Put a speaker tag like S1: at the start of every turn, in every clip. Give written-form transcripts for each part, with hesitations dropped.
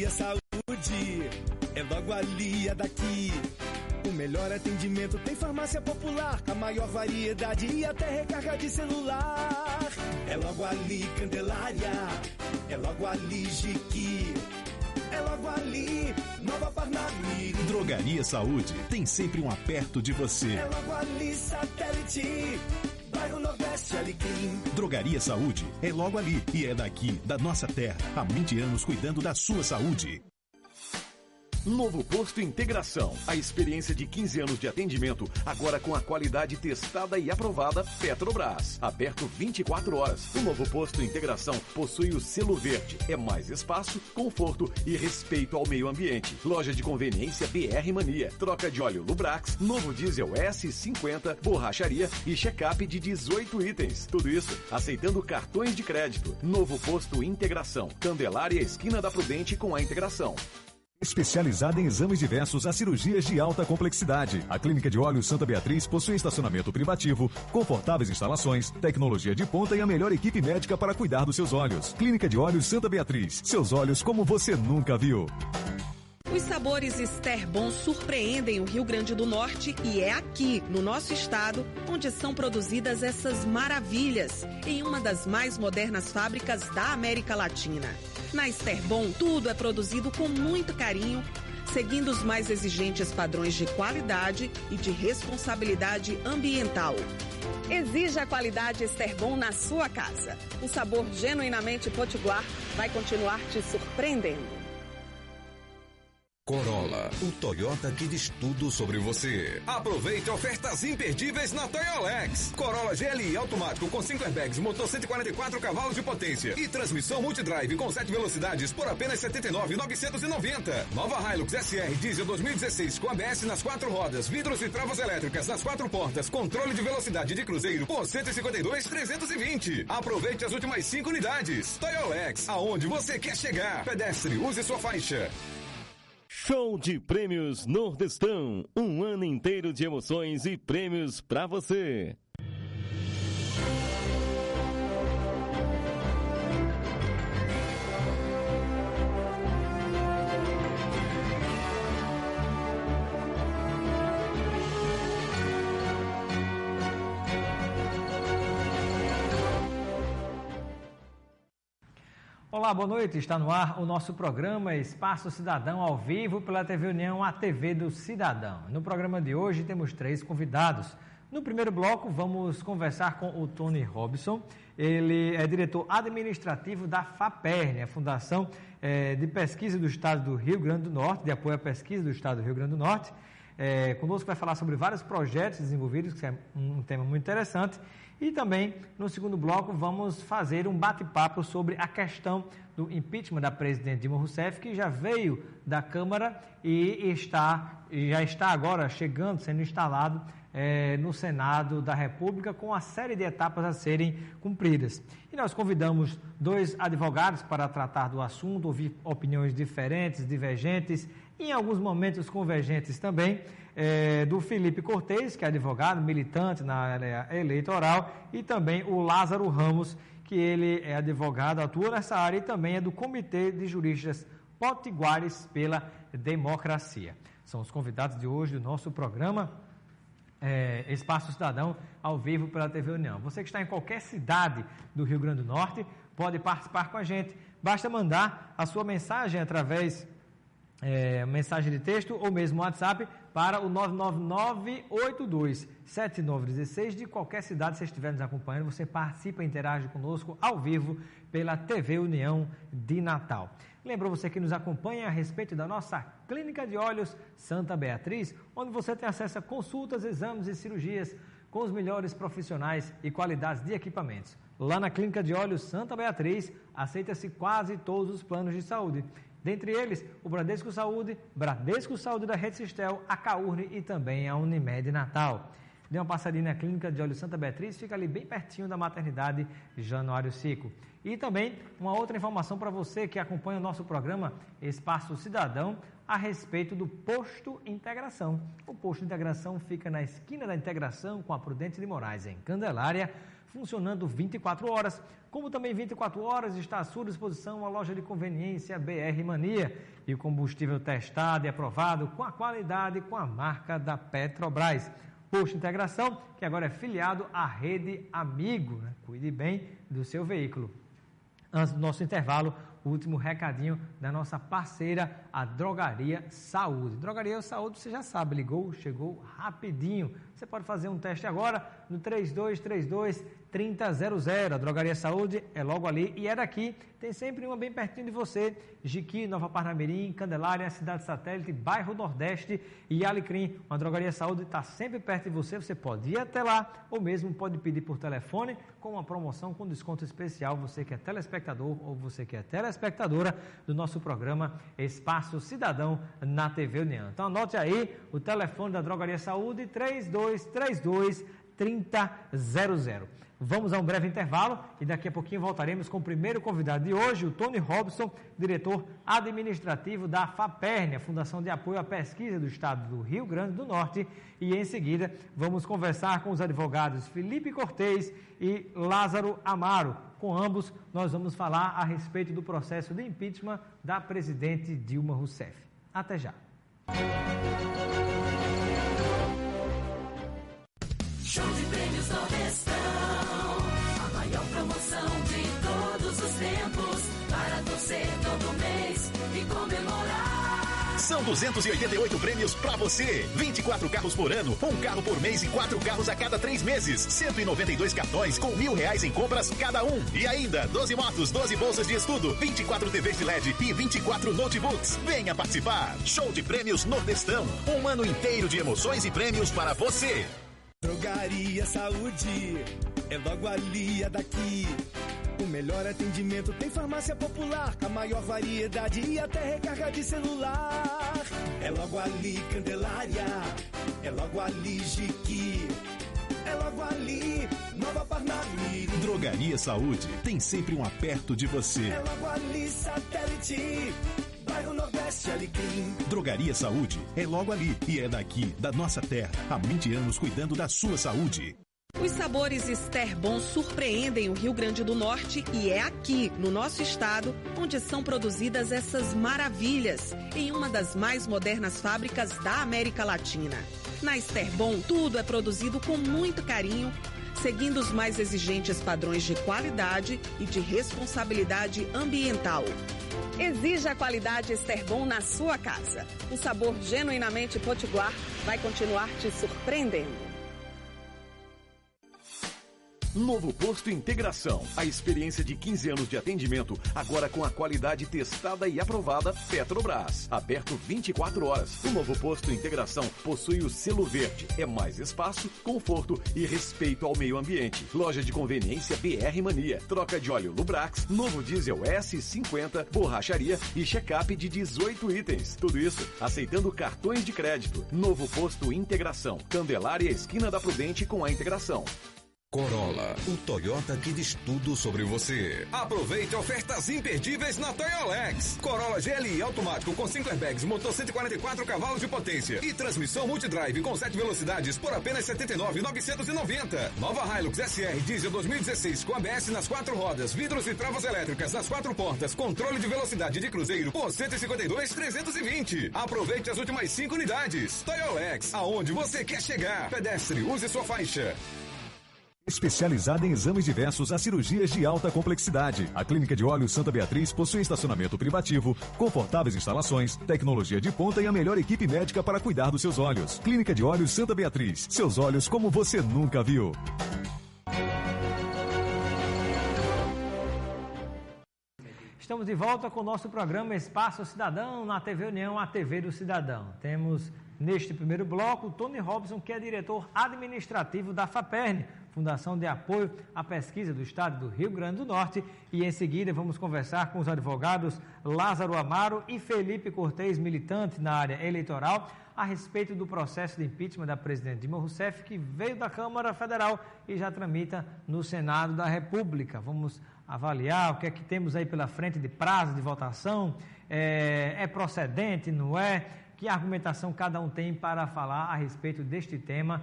S1: Drogaria Saúde é logo ali, é daqui. O melhor atendimento tem farmácia popular, a maior variedade e até recarga de celular. É logo ali, Candelária, é logo ali, Jiqui, é logo ali, Nova Parnamirim.
S2: Drogaria Saúde tem sempre um aperto de você.
S1: É logo ali, Satélite, bairro Nordeste, Alecrim.
S2: Drogaria Saúde é logo ali e é daqui, da nossa terra, há 20 anos cuidando da sua saúde.
S3: Novo Posto Integração. A experiência de 15 anos de atendimento, agora com a qualidade testada e aprovada Petrobras. Aberto 24 horas. O Novo Posto Integração possui o selo verde. É mais espaço, conforto e respeito ao meio ambiente. Loja de conveniência BR Mania. Troca de óleo Lubrax, novo diesel S50, borracharia e check-up de 18 itens. Tudo isso aceitando cartões de crédito. Novo Posto Integração. Candelária, esquina da Prudente com a Integração.
S4: Especializada em exames diversos a cirurgias de alta complexidade. A Clínica de Olhos Santa Beatriz possui estacionamento privativo, confortáveis instalações, tecnologia de ponta e a melhor equipe médica para cuidar dos seus olhos. Clínica de Olhos Santa Beatriz. Seus olhos como você nunca viu.
S5: Os sabores Esterbon surpreendem o Rio Grande do Norte e é aqui, no nosso estado, onde são produzidas essas maravilhas, em uma das mais modernas fábricas da América Latina. Na Esterbon, tudo é produzido com muito carinho, seguindo os mais exigentes padrões de qualidade e de responsabilidade ambiental. Exija a qualidade Esterbon na sua casa. O sabor genuinamente potiguar vai continuar te surpreendendo.
S6: Corolla, o Toyota que diz tudo sobre você. Aproveite ofertas imperdíveis na Toyolex. Corolla GLI automático com 5 airbags, motor 144 cavalos de potência e transmissão multidrive com 7 velocidades por apenas R$ 79.990. Nova Hilux SR diesel 2016 com ABS nas 4 rodas, vidros e travas elétricas nas 4 portas, controle de velocidade de cruzeiro por R$ 152.320. Aproveite as últimas 5 unidades. Toyolex, aonde você quer chegar. Pedestre, use sua faixa.
S7: Show de Prêmios Nordestão. Um ano inteiro de emoções e prêmios para você.
S8: Olá, boa noite. Está no ar o nosso programa Espaço Cidadão ao vivo pela TV União, a TV do Cidadão. No programa de hoje temos 3 convidados. No primeiro bloco vamos conversar com o Tony Robson. Ele é diretor administrativo da FAPERN, a Fundação de Pesquisa do Estado do Rio Grande do Norte, de apoio à pesquisa do Estado do Rio Grande do Norte. Conosco vai falar sobre vários projetos desenvolvidos, que é um tema muito interessante. E também, no segundo bloco, vamos fazer um bate-papo sobre a questão do impeachment da presidente Dilma Rousseff, que já veio da Câmara e já está agora chegando, sendo instalado no Senado da República, com uma série de etapas a serem cumpridas. E nós convidamos 2 advogados para tratar do assunto, ouvir opiniões diferentes, divergentes, e em alguns momentos convergentes também, do Felipe Cortez, que é advogado, militante na área eleitoral, e também o Lázaro Ramos, que ele é advogado, atua nessa área e também é do Comitê de Juristas Potiguares pela Democracia. São os convidados de hoje do nosso programa Espaço Cidadão ao vivo pela TV União. Você que está em qualquer cidade do Rio Grande do Norte pode participar com a gente. Basta mandar a sua mensagem através mensagem de texto ou mesmo WhatsApp para o 999827916 de qualquer cidade que você estiver nos acompanhando. Você participa e interage conosco ao vivo pela TV União de Natal. Lembro você que nos acompanha a respeito da nossa Clínica de Olhos Santa Beatriz, onde você tem acesso a consultas, exames e cirurgias com os melhores profissionais e qualidades de equipamentos. Lá na Clínica de Olhos Santa Beatriz, aceita-se quase todos os planos de saúde. Dentre eles, o Bradesco Saúde da Rede Sistel, a Caurne e também a Unimed Natal. Dê uma passadinha na Clínica de Olhos Santa Beatriz, fica ali bem pertinho da maternidade Januário Sico. E também uma outra informação para você que acompanha o nosso programa Espaço Cidadão a respeito do Posto Integração. O Posto Integração fica na esquina da Integração com a Prudente de Moraes, em Candelária, funcionando 24 horas. Como também 24 horas está à sua disposição a loja de conveniência BR Mania. E o combustível testado e aprovado com a qualidade, com a marca da Petrobras. Posto Integração, que agora é filiado à Rede Amigo. Cuide bem do seu veículo. Antes do nosso intervalo, o último recadinho da nossa parceira, a Drogaria Saúde. Drogaria Saúde, você já sabe, ligou, chegou rapidinho. Você pode fazer um teste agora no 3232-3000. A Drogaria Saúde é logo ali e é daqui. Tem sempre uma bem pertinho de você. Jiqui, Nova Parnamirim, Candelária, Cidade Satélite, Bairro Nordeste e Alecrim. Uma Drogaria Saúde está sempre perto de você. Você pode ir até lá ou mesmo pode pedir por telefone com uma promoção com desconto especial. Você que é telespectador ou você que é telespectadora do nosso programa Espaço Cidadão na TV União. Então anote aí o telefone da Drogaria Saúde, 3232-3000. Vamos a um breve intervalo e daqui a pouquinho voltaremos com o primeiro convidado de hoje, o Tony Robson, diretor administrativo da FAPERN, a Fundação de Apoio à Pesquisa do Estado do Rio Grande do Norte. E em seguida vamos conversar com os advogados Felipe Cortez e Lázaro Amaro. Com ambos nós vamos falar a respeito do processo de impeachment da presidente Dilma Rousseff. Até já.
S9: Show de prêmios Nordestão, a maior promoção de todos os tempos, para torcer todo mês e comemorar.
S2: São 288 prêmios pra você. 24 carros por ano, um carro por mês e 4 carros a cada 3 meses. 192 cartões com R$1.000 em compras cada um. E ainda 12 motos, 12 bolsas de estudo, 24 TVs de LED e 24 notebooks. Venha participar. Show de prêmios Nordestão. Um ano inteiro de emoções e prêmios para você.
S1: Drogaria Saúde, é logo ali, é daqui. O melhor atendimento tem farmácia popular, a maior variedade e até recarga de celular. É logo ali, Candelária, é logo ali, Jiqui, é logo ali, Nova Parnamirim.
S2: Drogaria Saúde, tem sempre um aperto de você.
S1: É logo ali, Satélite, Bairro Nordeste, Alecrim.
S2: Drogaria Saúde é logo ali e é daqui, da nossa terra. Há 20 anos cuidando da sua saúde.
S5: Os sabores Esterbon surpreendem o Rio Grande do Norte e é aqui, no nosso estado, onde são produzidas essas maravilhas, em uma das mais modernas fábricas da América Latina. Na Esterbon, tudo é produzido com muito carinho, seguindo os mais exigentes padrões de qualidade e de responsabilidade ambiental. Exija a qualidade Esterbon na sua casa. O sabor genuinamente potiguar vai continuar te surpreendendo.
S3: Novo Posto Integração. A experiência de 15 anos de atendimento, agora com a qualidade testada e aprovada Petrobras. Aberto 24 horas. O Novo Posto Integração possui o selo verde. É mais espaço, conforto e respeito ao meio ambiente. Loja de conveniência BR Mania. Troca de óleo Lubrax, novo diesel S50, borracharia e check-up de 18 itens. Tudo isso aceitando cartões de crédito. Novo Posto Integração. Candelária, esquina da Prudente com a Integração.
S6: Corolla, o Toyota que diz tudo sobre você. Aproveite ofertas imperdíveis na Toyolex. Corolla GLI automático com 5 airbags, motor 144 cavalos de potência e transmissão multidrive com 7 velocidades por apenas R$ 79.990. Nova Hilux SR diesel 2016 com ABS nas 4 rodas, vidros e travas elétricas nas 4 portas, controle de velocidade de cruzeiro por R$ 152.320. Aproveite as últimas 5 unidades. Toyolex, aonde você quer chegar. Pedestre, use sua faixa.
S4: Especializada em exames diversos a cirurgias de alta complexidade. A Clínica de Olhos Santa Beatriz possui estacionamento privativo, confortáveis instalações, tecnologia de ponta e a melhor equipe médica para cuidar dos seus olhos. Clínica de Olhos Santa Beatriz. Seus olhos como você nunca viu.
S8: Estamos de volta com o nosso programa Espaço Cidadão na TV União, a TV do Cidadão. Temos neste primeiro bloco o Tony Robson, que é diretor administrativo da FAPERN, Fundação de Apoio à Pesquisa do Estado do Rio Grande do Norte. E em seguida vamos conversar com os advogados Lázaro Amaro e Felipe Cortez, militante na área eleitoral, a respeito do processo de impeachment da presidente Dilma Rousseff, que veio da Câmara Federal e já tramita no Senado da República. Vamos avaliar o que é que temos aí pela frente de prazo de votação, é procedente, não é? que argumentação cada um tem para falar a respeito deste tema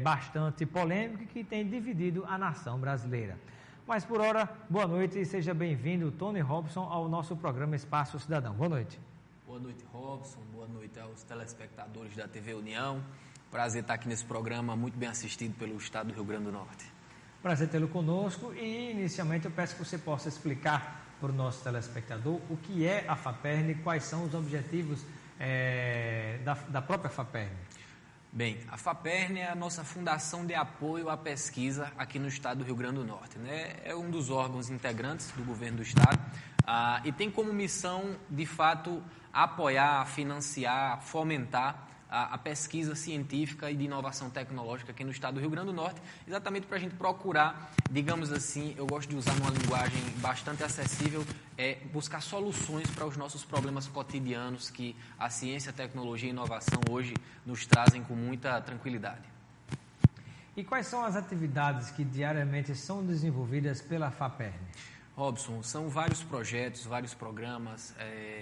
S8: bastante polêmico que tem dividido a nação brasileira. Mas por hora, boa noite e seja bem-vindo, Tony Robson, ao nosso programa Espaço Cidadão. Boa noite.
S10: Boa noite, Robson. Boa noite aos telespectadores da TV União. Prazer estar aqui nesse programa, muito bem assistido pelo estado do Rio Grande do Norte. Prazer tê-lo conosco e, inicialmente, eu peço que você possa explicar para o nosso telespectador o que é a FAPERN e quais são os objetivos da própria FAPERN. Bem, a FAPERN é a nossa fundação de apoio à pesquisa aqui no estado do Rio Grande do Norte, né? É um dos órgãos integrantes do governo do estado e tem como missão, de fato, apoiar, financiar, fomentar a pesquisa científica e de inovação tecnológica aqui no estado do Rio Grande do Norte, exatamente para a gente procurar, digamos assim, eu gosto de usar uma linguagem bastante acessível, buscar soluções para os nossos problemas cotidianos que a ciência, a tecnologia e a inovação hoje nos trazem com muita tranquilidade. E quais são as atividades que diariamente são desenvolvidas pela FAPERN? Robson, são vários projetos, vários programas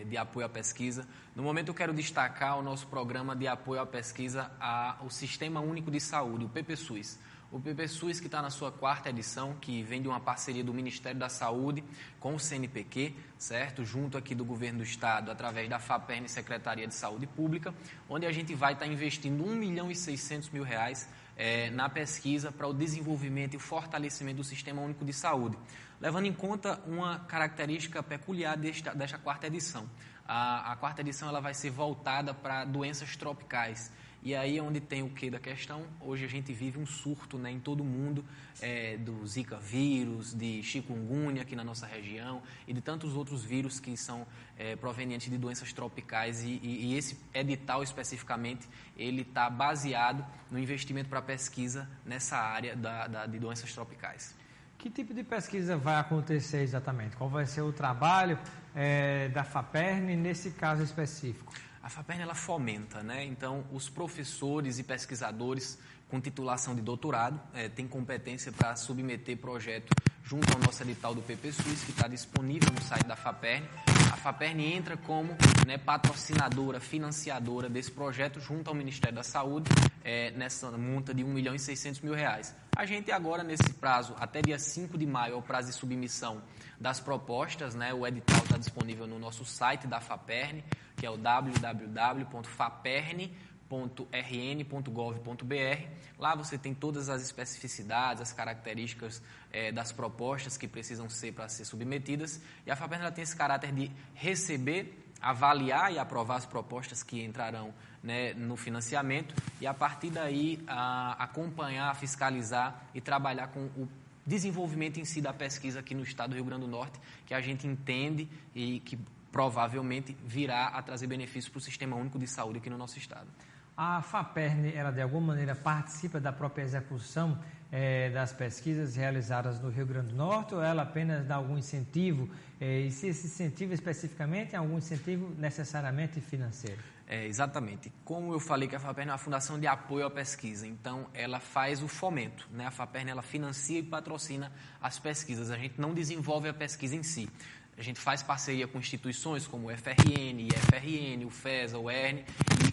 S10: de apoio à pesquisa. No momento eu quero destacar o nosso programa de apoio à pesquisa ao Sistema Único de Saúde, o PPSUS. O PPSUS que está na sua 4ª edição, que vem de uma parceria do Ministério da Saúde com o CNPq, certo? Junto aqui do Governo do Estado, através da FAPERN, Secretaria de Saúde Pública, onde a gente vai estar investindo R$1.600.000 na pesquisa para o desenvolvimento e o fortalecimento do Sistema Único de Saúde, levando em conta uma característica peculiar desta 4ª edição. A 4ª edição ela vai ser voltada para doenças tropicais. E aí é onde tem o quê da questão? Hoje a gente vive um surto, né, em todo o mundo do Zika vírus, de chikungunya aqui na nossa região e de tantos outros vírus que são provenientes de doenças tropicais e esse edital especificamente, ele está baseado no investimento para pesquisa nessa área de doenças tropicais. Que tipo de pesquisa vai acontecer exatamente? Qual vai ser o trabalho da FAPERN nesse caso específico? A FAPERN ela fomenta, né? Então, os professores e pesquisadores com titulação de doutorado têm competência para submeter projeto junto ao nosso edital do PPSUS, que está disponível no site da FAPERN. A FAPERN entra como patrocinadora, financiadora desse projeto junto ao Ministério da Saúde, nessa multa de R$1.600.000. A gente agora, nesse prazo, até dia 5 de maio, é o prazo de submissão das propostas, né? O edital está disponível no nosso site da FAPERN, que é o www.fapern.rn.gov.br. Lá você tem todas as especificidades, as características das propostas que precisam ser para ser submetidas. E a FAPERN ela tem esse caráter de receber, avaliar e aprovar as propostas que entrarão, né, no financiamento e, a partir daí, acompanhar, fiscalizar e trabalhar com o desenvolvimento em si da pesquisa aqui no estado do Rio Grande do Norte, que a gente entende e que provavelmente virá a trazer benefícios para o Sistema Único de Saúde aqui no nosso estado. A FAPERN, ela de alguma maneira participa da própria execução das pesquisas realizadas no Rio Grande do Norte ou ela apenas dá algum incentivo? E se esse incentivo especificamente é algum incentivo necessariamente financeiro? Exatamente. Como eu falei que a FAPERN é uma fundação de apoio à pesquisa, então ela faz o fomento, né? A FAPERN ela financia e patrocina as pesquisas, a gente não desenvolve a pesquisa em si. A gente faz parceria com instituições como o FRN, IFRN, o FESA, o ERN, e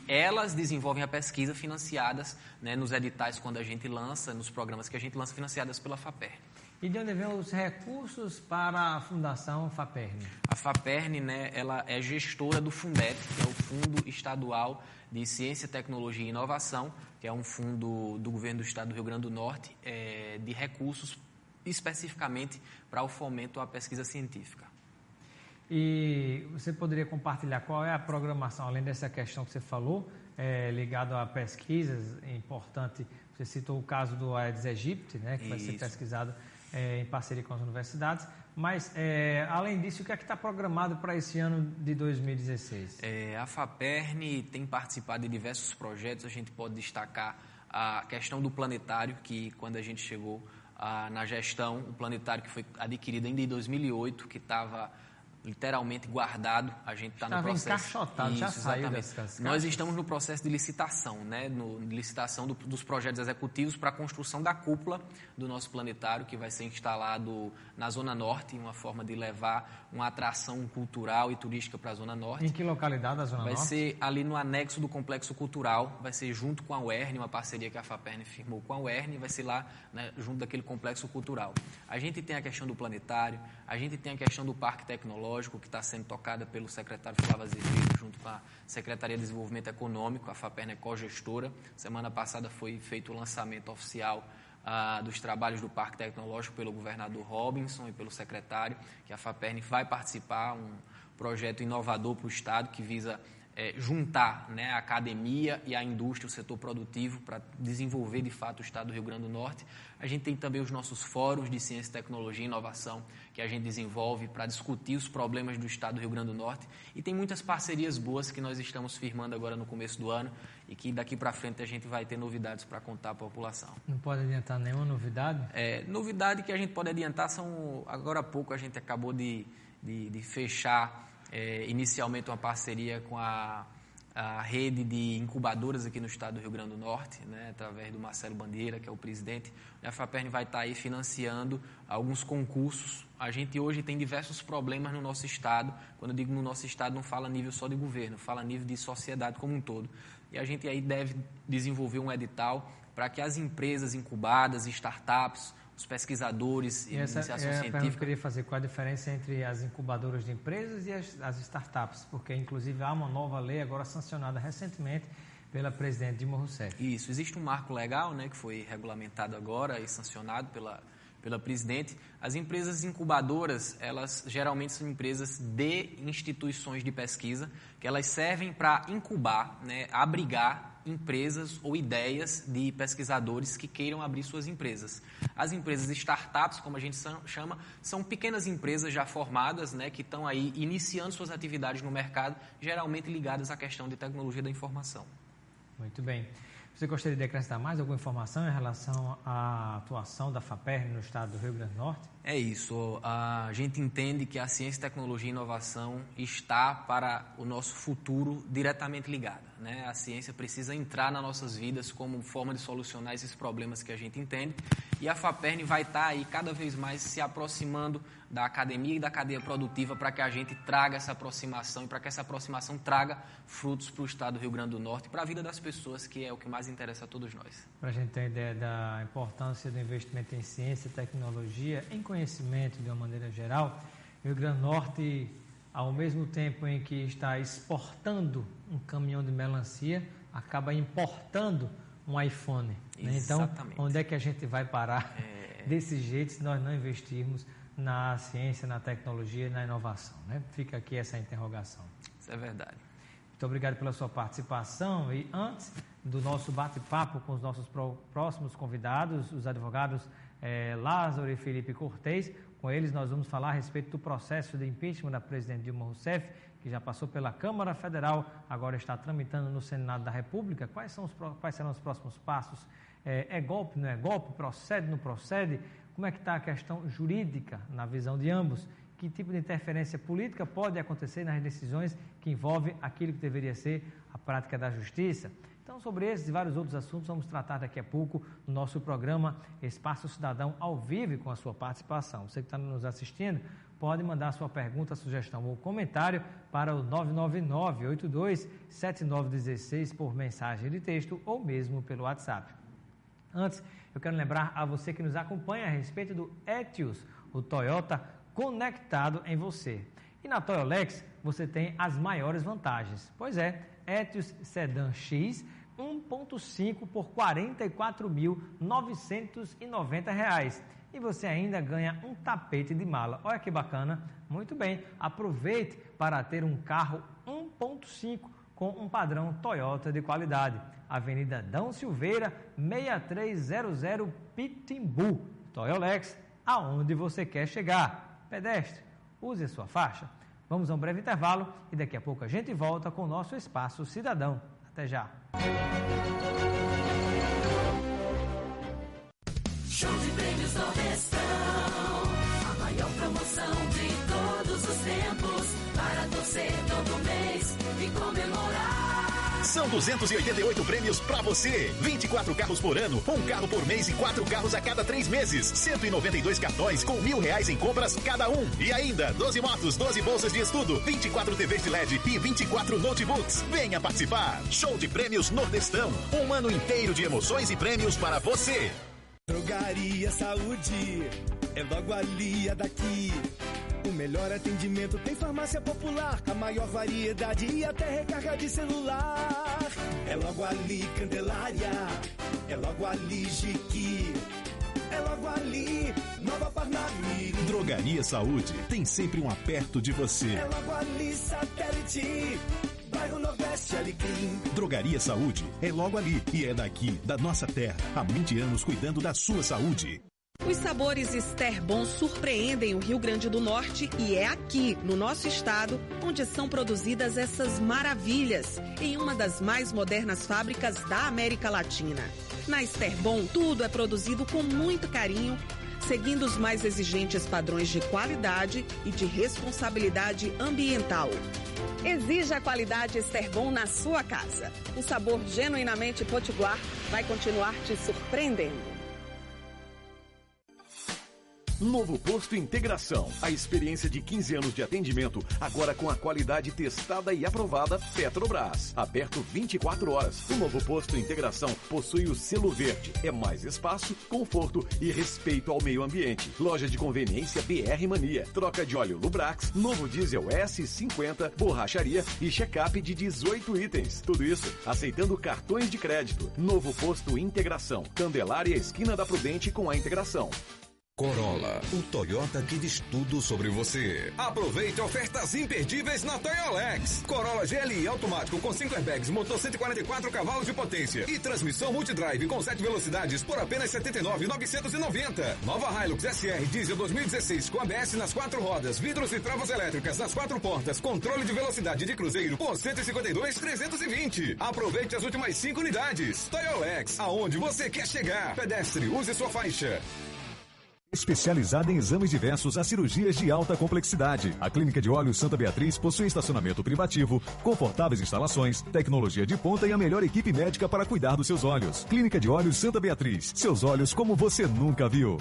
S10: elas desenvolvem a pesquisa financiadas, né, nos editais quando a gente lança, nos programas que a gente lança financiadas pela FAPERN. E de onde vêm os recursos para a Fundação FAPERN? A FAPERN, né, ela é gestora do Fundeb, que é o Fundo Estadual de Ciência, Tecnologia e Inovação, que é um fundo do governo do estado do Rio Grande do Norte, de recursos especificamente para o fomento à pesquisa científica. E você poderia compartilhar qual é a programação, além dessa questão que você falou, ligado a pesquisas, é importante, você citou o caso do Aedes aegypti, né, que vai ser pesquisado em parceria com as universidades, mas, além disso, o que é que está programado para esse ano de 2016? A FAPERN tem participado de diversos projetos, a gente pode destacar a questão do planetário, que quando a gente chegou na gestão, o planetário que foi adquirido ainda em 2008, que estava literalmente guardado. A gente está no processo...
S8: encaixotado, já saiu das caixas.
S10: Nós estamos no processo de licitação, né? Licitação dos projetos executivos para a construção da cúpula do nosso planetário, que vai ser instalado na Zona Norte, uma forma de levar uma atração cultural e turística para a Zona Norte.
S8: Em que localidade da Zona Norte?
S10: Vai ser ali no anexo do Complexo Cultural, vai ser junto com a UERN, uma parceria que a FAPERN firmou com a UERN, vai ser lá, né, junto daquele Complexo Cultural. A gente tem a questão do planetário, a gente tem a questão do Parque Tecnológico, que está sendo tocada pelo secretário Flávio Azevedo, junto com a Secretaria de Desenvolvimento Econômico, a FAPERN é co-gestora. Semana passada foi feito o lançamento oficial dos trabalhos do Parque Tecnológico pelo governador Robinson e pelo secretário, que a FAPERN vai participar, um projeto inovador para o Estado que visa juntar, né, a academia e a indústria, o setor produtivo, para desenvolver, de fato, o Estado do Rio Grande do Norte. A gente tem também os nossos fóruns de ciência, tecnologia e inovação, que a gente desenvolve para discutir os problemas do Estado do Rio Grande do Norte. E tem muitas parcerias boas que nós estamos firmando agora no começo do ano e que daqui para frente a gente vai ter novidades para contar à população.
S8: Não pode adiantar nenhuma novidade?
S10: Novidade que a gente pode adiantar são... Agora há pouco a gente acabou de fechar... inicialmente uma parceria com a rede de incubadoras aqui no estado do Rio Grande do Norte, né, através do Marcelo Bandeira, que é o presidente. A FAPERN vai estar aí financiando alguns concursos. A gente hoje tem diversos problemas no nosso estado. Quando eu digo no nosso estado, não fala a nível só de governo, fala a nível de sociedade como um todo. E a gente aí deve desenvolver um edital para que as empresas incubadas, startups, os pesquisadores e iniciação científica...
S8: Eu queria fazer qual a diferença entre as incubadoras de empresas e as startups, porque inclusive há uma nova lei agora sancionada recentemente pela presidente Dilma Rousseff.
S10: Isso, existe um marco legal, né, que foi regulamentado agora e sancionado pela presidente. As empresas incubadoras, elas geralmente são empresas de instituições de pesquisa, que elas servem para incubar, né, abrigar empresas ou ideias de pesquisadores que queiram abrir suas empresas. As empresas startups, como a gente chama, são pequenas empresas já formadas, né, que estão aí iniciando suas atividades no mercado, geralmente ligadas à questão de tecnologia da informação.
S8: Muito bem. Você gostaria de acrescentar mais alguma informação em relação à atuação da FAPERN no estado do Rio Grande do Norte?
S10: É isso. A gente entende que a ciência, tecnologia e inovação está para o nosso futuro diretamente ligada, né? A ciência precisa entrar nas nossas vidas como forma de solucionar esses problemas que a gente entende. E a FAPERN vai estar aí cada vez mais se aproximando da academia e da cadeia produtiva para que a gente traga essa aproximação e para que essa aproximação traga frutos para o estado do Rio Grande do Norte e para a vida das pessoas, que é o que mais interessa a todos nós.
S8: Para a gente ter ideia da importância do investimento em ciência e tecnologia, em conhecimento de uma maneira geral, o Rio Grande do Norte, ao mesmo tempo em que está exportando um caminhão de melancia, acaba importando um iPhone. Né? Então, onde é que a gente vai parar desse jeito se nós não investirmos na ciência, na tecnologia e na inovação? Né? Fica aqui essa interrogação.
S10: Isso é verdade.
S8: Muito obrigado pela sua participação. E antes do nosso bate-papo com os nossos próximos convidados, os advogados Lázaro e Felipe Cortez, com eles nós vamos falar a respeito do processo de impeachment da presidente Dilma Rousseff, que já passou pela Câmara Federal, agora está tramitando no Senado da República. Quais serão os próximos passos? É golpe, não é golpe? Procede, não procede? Como é que está a questão jurídica na visão de ambos? Que tipo de interferência política pode acontecer nas decisões que envolvem aquilo que deveria ser a prática da justiça? Então, sobre esses e vários outros assuntos, vamos tratar daqui a pouco no nosso programa Espaço Cidadão ao vivo com a sua participação. Você que está nos assistindo, pode mandar sua pergunta, sugestão ou comentário para o 999-827916 por mensagem de texto ou mesmo pelo WhatsApp. Antes, eu quero lembrar a você que nos acompanha a respeito do Etios, o Toyota conectado em você. E na Toyolex você tem as maiores vantagens. Pois é, Etios Sedan X 1.5 por R$ 44.990. E você ainda ganha um tapete de mala. Olha que bacana. Muito bem, aproveite para ter um carro 1.5 com um padrão Toyota de qualidade. Avenida Dão Silveira, 6300 Pitimbu. Toyolex, aonde você quer chegar. Pedestre, use a sua faixa. Vamos a um breve intervalo e daqui a pouco a gente volta com o nosso Espaço Cidadão. Até já.
S9: Show de prêmios Nordestão, a maior promoção de todos os tempos. torcer todo mês e comemorar.
S2: São 288 prêmios pra você. 24 carros por ano, um carro por mês e 4 carros a cada 3 meses. 192 cartões com R$1.000 em compras cada um. E ainda 12 motos, 12 bolsas de estudo, 24 TVs de LED e 24 notebooks. Venha participar. Show de Prêmios Nordestão. Um ano inteiro de emoções e prêmios para você.
S1: Drogaria Saúde é logo ali, é daqui. O melhor atendimento tem farmácia popular, a maior variedade e até recarga de celular. É logo ali, Candelária, é logo ali, Jiqui, é logo ali, Nova Parnamirim.
S11: Drogaria Saúde tem sempre um aperto de você.
S1: É logo ali, Satélite, bairro Nordeste, Alecrim.
S11: Drogaria Saúde é logo ali e é daqui, da nossa terra. Há 20 anos cuidando da sua saúde.
S5: Os sabores Esterbon surpreendem o Rio Grande do Norte e é aqui, no nosso estado, onde são produzidas essas maravilhas, em uma das mais modernas fábricas da América Latina. Na Esterbon, tudo é produzido com muito carinho, seguindo os mais exigentes padrões de qualidade e de responsabilidade ambiental. Exija a qualidade Esterbon na sua casa. O sabor genuinamente potiguar vai continuar te surpreendendo.
S3: Novo Posto Integração. A experiência de 15 anos de atendimento, agora com a qualidade testada e aprovada Petrobras. Aberto 24 horas. O Novo Posto Integração possui o selo verde. É mais espaço, conforto e respeito ao meio ambiente. Loja de conveniência BR Mania. Troca de óleo Lubrax, novo diesel S50, borracharia e check-up de 18 itens. Tudo isso aceitando cartões de crédito. Novo Posto Integração. Candelária, esquina da Prudente com a Integração.
S6: Corolla, o Toyota que diz tudo sobre você. Aproveite ofertas imperdíveis na Toyolex. Corolla GLI automático com 5 airbags, motor 144 cavalos de potência e transmissão multidrive com 7 velocidades por apenas R$ 79.990. Nova Hilux SR diesel 2016 com ABS nas 4 rodas, vidros e travas elétricas nas 4 portas, controle de velocidade de cruzeiro por R$ 152.320. Aproveite as últimas 5 unidades. Toyolex, aonde você quer chegar. Pedestre, use sua faixa.
S4: Especializada em exames diversos a cirurgias de alta complexidade. A Clínica de Olhos Santa Beatriz possui estacionamento privativo, confortáveis instalações, tecnologia de ponta e a melhor equipe médica para cuidar dos seus olhos. Clínica de Olhos Santa Beatriz. Seus olhos como você nunca viu.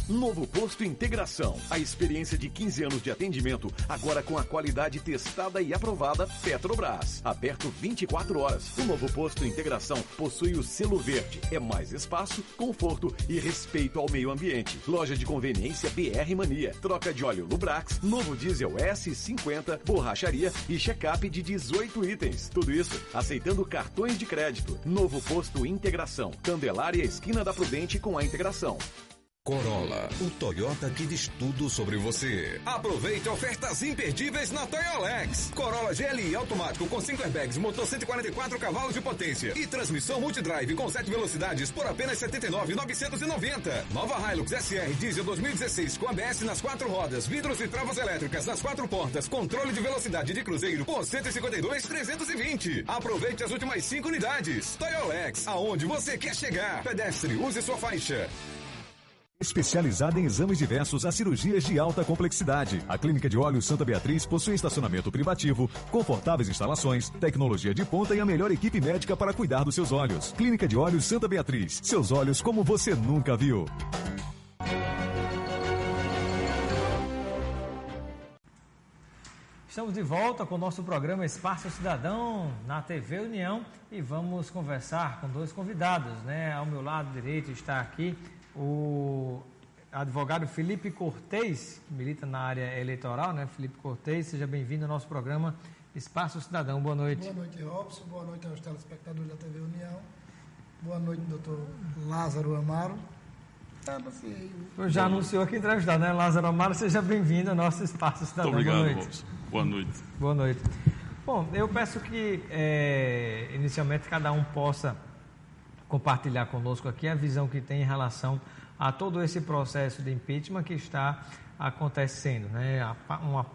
S3: Novo Posto Integração. A experiência de 15 anos de atendimento, agora com a qualidade testada e aprovada Petrobras. Aberto 24 horas. O Novo Posto Integração possui o selo verde. É mais espaço, conforto e respeito ao meio ambiente. Loja de conveniência BR Mania. Troca de óleo Lubrax, novo diesel S50, borracharia e check-up de 18 itens. Tudo isso aceitando cartões de crédito. Novo Posto Integração. Candelária, esquina da Prudente com a Integração.
S6: Corolla, o Toyota que diz tudo sobre você. Aproveite ofertas imperdíveis na Toyolex. Corolla GLI automático com 5 airbags, motor 144 cavalos de potência e transmissão multidrive com 7 velocidades por apenas R$ 79.990. Nova Hilux SR diesel 2016 com ABS nas 4 rodas, vidros e travas elétricas nas 4 portas, controle de velocidade de cruzeiro por R$ 152.320. Aproveite as últimas 5 unidades. Toyolex, aonde você quer chegar. Pedestre, use sua faixa.
S4: Especializada em exames diversos a cirurgias de alta complexidade. A Clínica de Olhos Santa Beatriz possui estacionamento privativo, confortáveis instalações, tecnologia de ponta e a melhor equipe médica para cuidar dos seus olhos. Clínica de Olhos Santa Beatriz. Seus olhos como você nunca viu.
S8: Estamos de volta com o nosso programa Espaço Cidadão na TV União e vamos conversar com 2 convidados, né? Ao meu lado direito está aqui o advogado Felipe Cortez, que milita na área eleitoral, né? Felipe Cortez, seja bem-vindo ao nosso programa Espaço Cidadão. Boa noite.
S12: Boa noite, Robson. Boa noite aos telespectadores da TV União. Boa noite, doutor Lázaro Amaro.
S8: Eu já anunciou aqui entrevistado, né? Lázaro Amaro, seja bem-vindo ao nosso Espaço Cidadão.
S13: Muito obrigado,
S8: boa noite.
S13: Robson. Boa noite.
S8: Boa noite. Bom, eu peço que, inicialmente, cada um possa compartilhar conosco aqui a visão que tem em relação a todo esse processo de impeachment que está acontecendo, né? Uma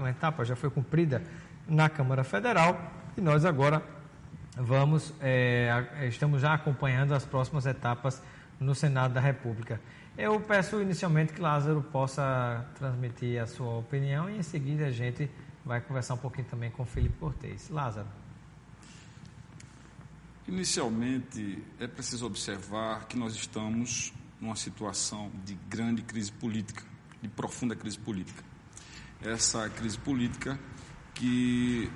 S8: etapa já foi cumprida na Câmara Federal e nós agora estamos já acompanhando as próximas etapas no Senado da República. Eu peço inicialmente que Lázaro possa transmitir a sua opinião e em seguida a gente vai conversar um pouquinho também com Felipe Cortes. Lázaro.
S13: Inicialmente, é preciso observar que nós estamos numa situação de grande crise política, de profunda crise política. Essa crise política que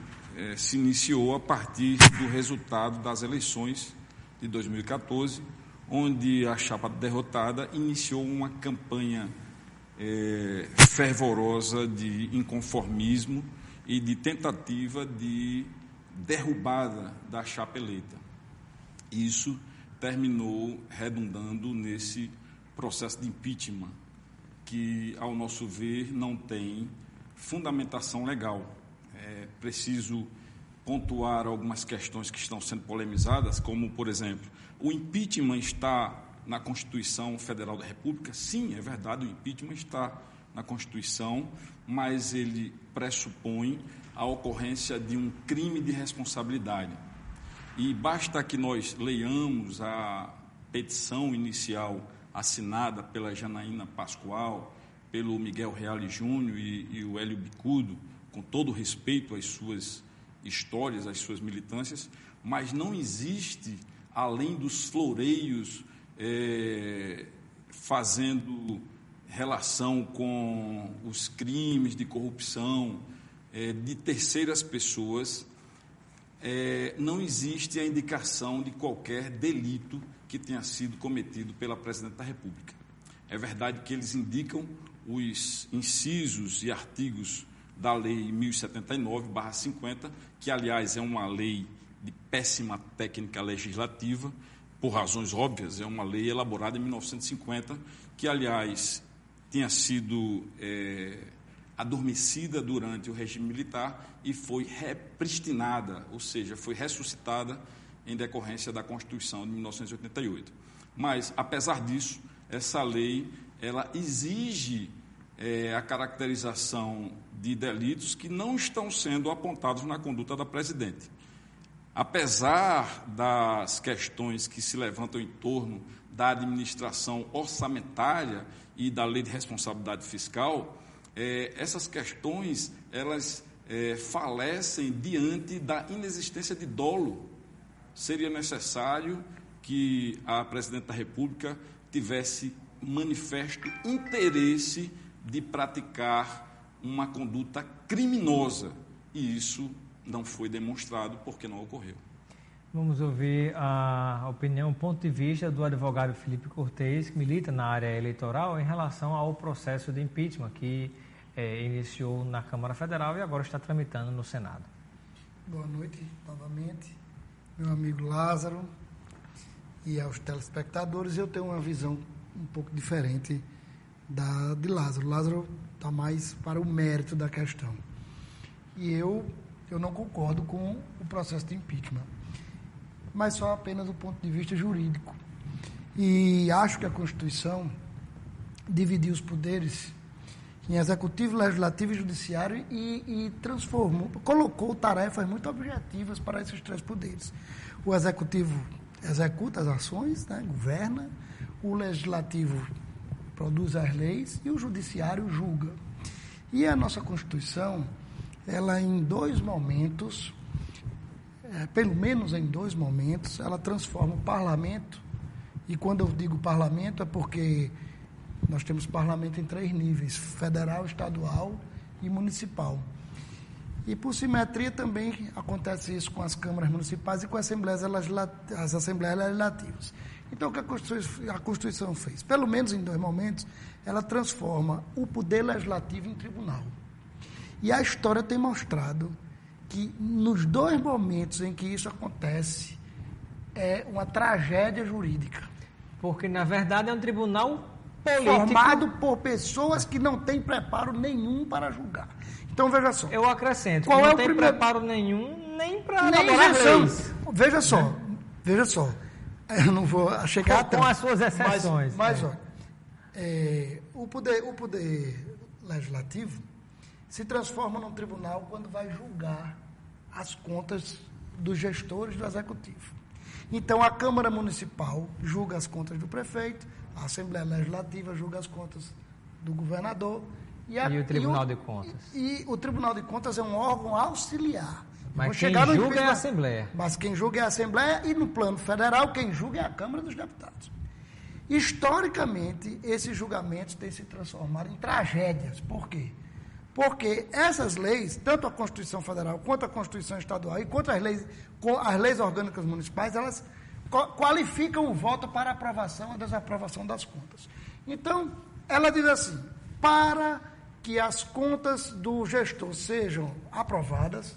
S13: se iniciou a partir do resultado das eleições de 2014, onde a chapa derrotada iniciou uma campanha fervorosa de inconformismo e de tentativa de derrubada da chapa eleita. Isso terminou redundando nesse processo de impeachment, que, ao nosso ver, não tem fundamentação legal. É preciso pontuar algumas questões que estão sendo polemizadas, como, por exemplo, o impeachment está na Constituição Federal da República? Sim, é verdade, o impeachment está na Constituição, mas ele pressupõe a ocorrência de um crime de responsabilidade. E basta que nós leiamos a petição inicial assinada pela Janaína Pascoal, pelo Miguel Reale Júnior e o Hélio Bicudo, com todo respeito às suas histórias, às suas militâncias, mas não existe, além dos floreios fazendo relação com os crimes de corrupção de terceiras pessoas, não existe a indicação de qualquer delito que tenha sido cometido pela Presidente da República. É verdade que eles indicam os incisos e artigos da Lei 1079/50, que, aliás, é uma lei de péssima técnica legislativa, por razões óbvias, é uma lei elaborada em 1950, que, aliás, tinha sido adormecida durante o regime militar e foi repristinada, ou seja, foi ressuscitada em decorrência da Constituição de 1988. Mas, apesar disso, essa lei ela exige a caracterização de delitos que não estão sendo apontados na conduta da Presidente. Apesar das questões que se levantam em torno da administração orçamentária e da Lei de Responsabilidade Fiscal, essas questões elas falecem diante da inexistência de dolo. Seria necessário que a Presidente da República tivesse manifesto interesse de praticar uma conduta criminosa, e isso não foi demonstrado porque não ocorreu.
S8: Vamos ouvir a opinião, o ponto de vista do advogado Felipe Cortes, que milita na área eleitoral, em relação ao processo de impeachment que iniciou na Câmara Federal e agora está tramitando no Senado.
S12: Boa noite, novamente, meu amigo Lázaro e aos telespectadores. Eu tenho uma visão um pouco diferente da de Lázaro. Lázaro está mais para o mérito da questão. E eu não concordo com o processo de impeachment, mas só apenas do ponto de vista jurídico. E acho que a Constituição dividiu os poderes em executivo, legislativo e judiciário e colocou tarefas muito objetivas para esses três poderes. O executivo executa as ações, né, governa, o legislativo produz as leis e o judiciário julga. E a nossa Constituição, ela em dois momentos, pelo menos em dois momentos, ela transforma o parlamento, e quando eu digo parlamento é porque nós temos parlamento em três níveis, federal, estadual e municipal. E por simetria também acontece isso com as câmaras municipais e com as assembleias legislativas. Então, o que a Constituição fez? Pelo menos em dois momentos, ela transforma o poder legislativo em tribunal. E a história tem mostrado que nos dois momentos em que isso acontece, é uma tragédia jurídica.
S8: Porque, na verdade, é um tribunal político
S12: formado por pessoas que não têm preparo nenhum para julgar. Então, veja só.
S8: Eu acrescento, não tem preparo nenhum nem para elaborar leis.
S12: Veja só. Eu não vou chegar
S8: com as suas exceções.
S12: Mas olha, o poder legislativo se transforma num tribunal quando vai julgar as contas dos gestores do executivo. Então, a Câmara Municipal julga as contas do prefeito, a Assembleia Legislativa julga as contas do governador.
S8: E o Tribunal de Contas?
S12: E o Tribunal de Contas é um órgão auxiliar.
S8: Mas quem julga é a Assembleia.
S12: Mas quem julga é a Assembleia e, no plano federal, quem julga é a Câmara dos Deputados. Historicamente, esses julgamentos têm se transformado em tragédias. Por quê? Porque essas leis, tanto a Constituição Federal quanto a Constituição Estadual e quanto as leis orgânicas municipais, elas qualificam o voto para aprovação ou desaprovação das contas. Então, ela diz assim, para que as contas do gestor sejam aprovadas,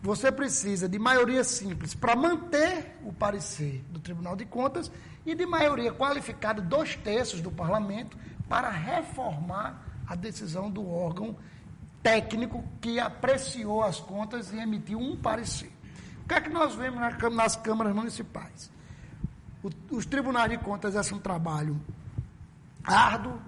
S12: você precisa de maioria simples para manter o parecer do Tribunal de Contas e de maioria qualificada, 2/3 do parlamento, para reformar a decisão do órgão técnico que apreciou as contas e emitiu um parecer. O que é que nós vemos nas câmaras municipais? Os tribunais de contas fazem um trabalho árduo,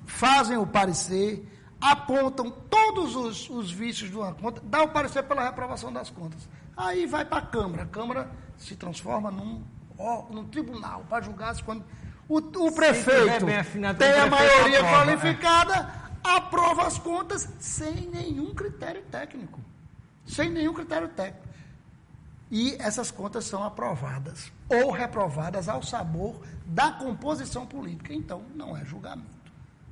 S12: fazem o parecer, apontam todos os vícios de uma conta, dá o parecer pela reprovação das contas. Aí vai para a Câmara se transforma num tribunal para julgar as contas. O prefeito tem a maioria qualificada, aprova as contas sem nenhum critério técnico. Sem nenhum critério técnico. E essas contas são aprovadas ou reprovadas ao sabor da composição política. Então, não é julgamento.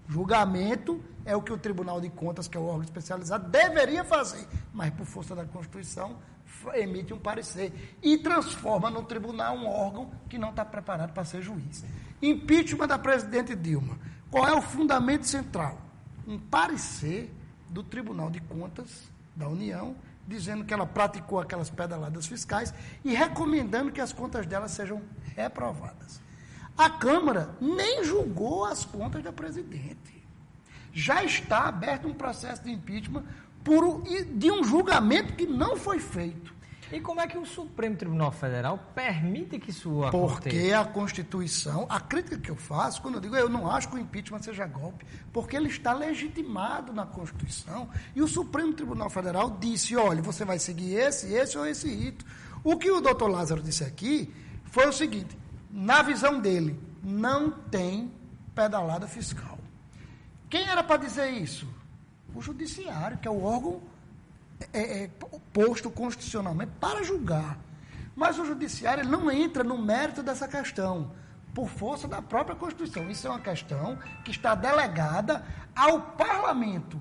S12: Julgamento é o que o Tribunal de Contas, que é o órgão especializado, deveria fazer, mas por força da Constituição emite um parecer e transforma no tribunal um órgão que não está preparado para ser juiz. Impeachment da presidente Dilma. Qual é o fundamento central? Um parecer do Tribunal de Contas da União, dizendo que ela praticou aquelas pedaladas fiscais e recomendando que as contas dela sejam reprovadas. A Câmara nem julgou as contas da presidente. Já está aberto um processo de impeachment de um julgamento que não foi feito.
S8: E como é que o Supremo Tribunal Federal permite que isso aconteça?
S12: Porque a Constituição, a crítica que eu faço, quando eu digo, eu não acho que o impeachment seja golpe, porque ele está legitimado na Constituição, e o Supremo Tribunal Federal disse, olha, você vai seguir esse ou esse rito. O que o doutor Lázaro disse aqui foi o seguinte, na visão dele, não tem pedalada fiscal. Quem era para dizer isso? O Judiciário, que é o órgão posto constitucionalmente para julgar. Mas o Judiciário ele não entra no mérito dessa questão, por força da própria Constituição. Isso é uma questão que está delegada ao Parlamento.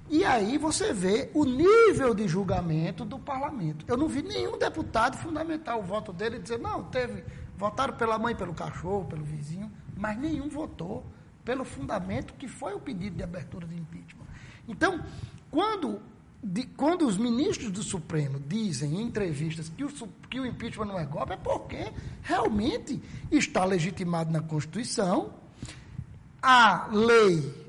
S12: E aí você vê o nível de julgamento do Parlamento. Eu não vi nenhum deputado fundamentar o voto dele e dizer, não, votaram pela mãe, pelo cachorro, pelo vizinho, mas nenhum votou pelo fundamento que foi o pedido de abertura de impeachment. Então, quando os ministros do Supremo dizem em entrevistas que o impeachment não é golpe, é porque realmente está legitimado na Constituição, a lei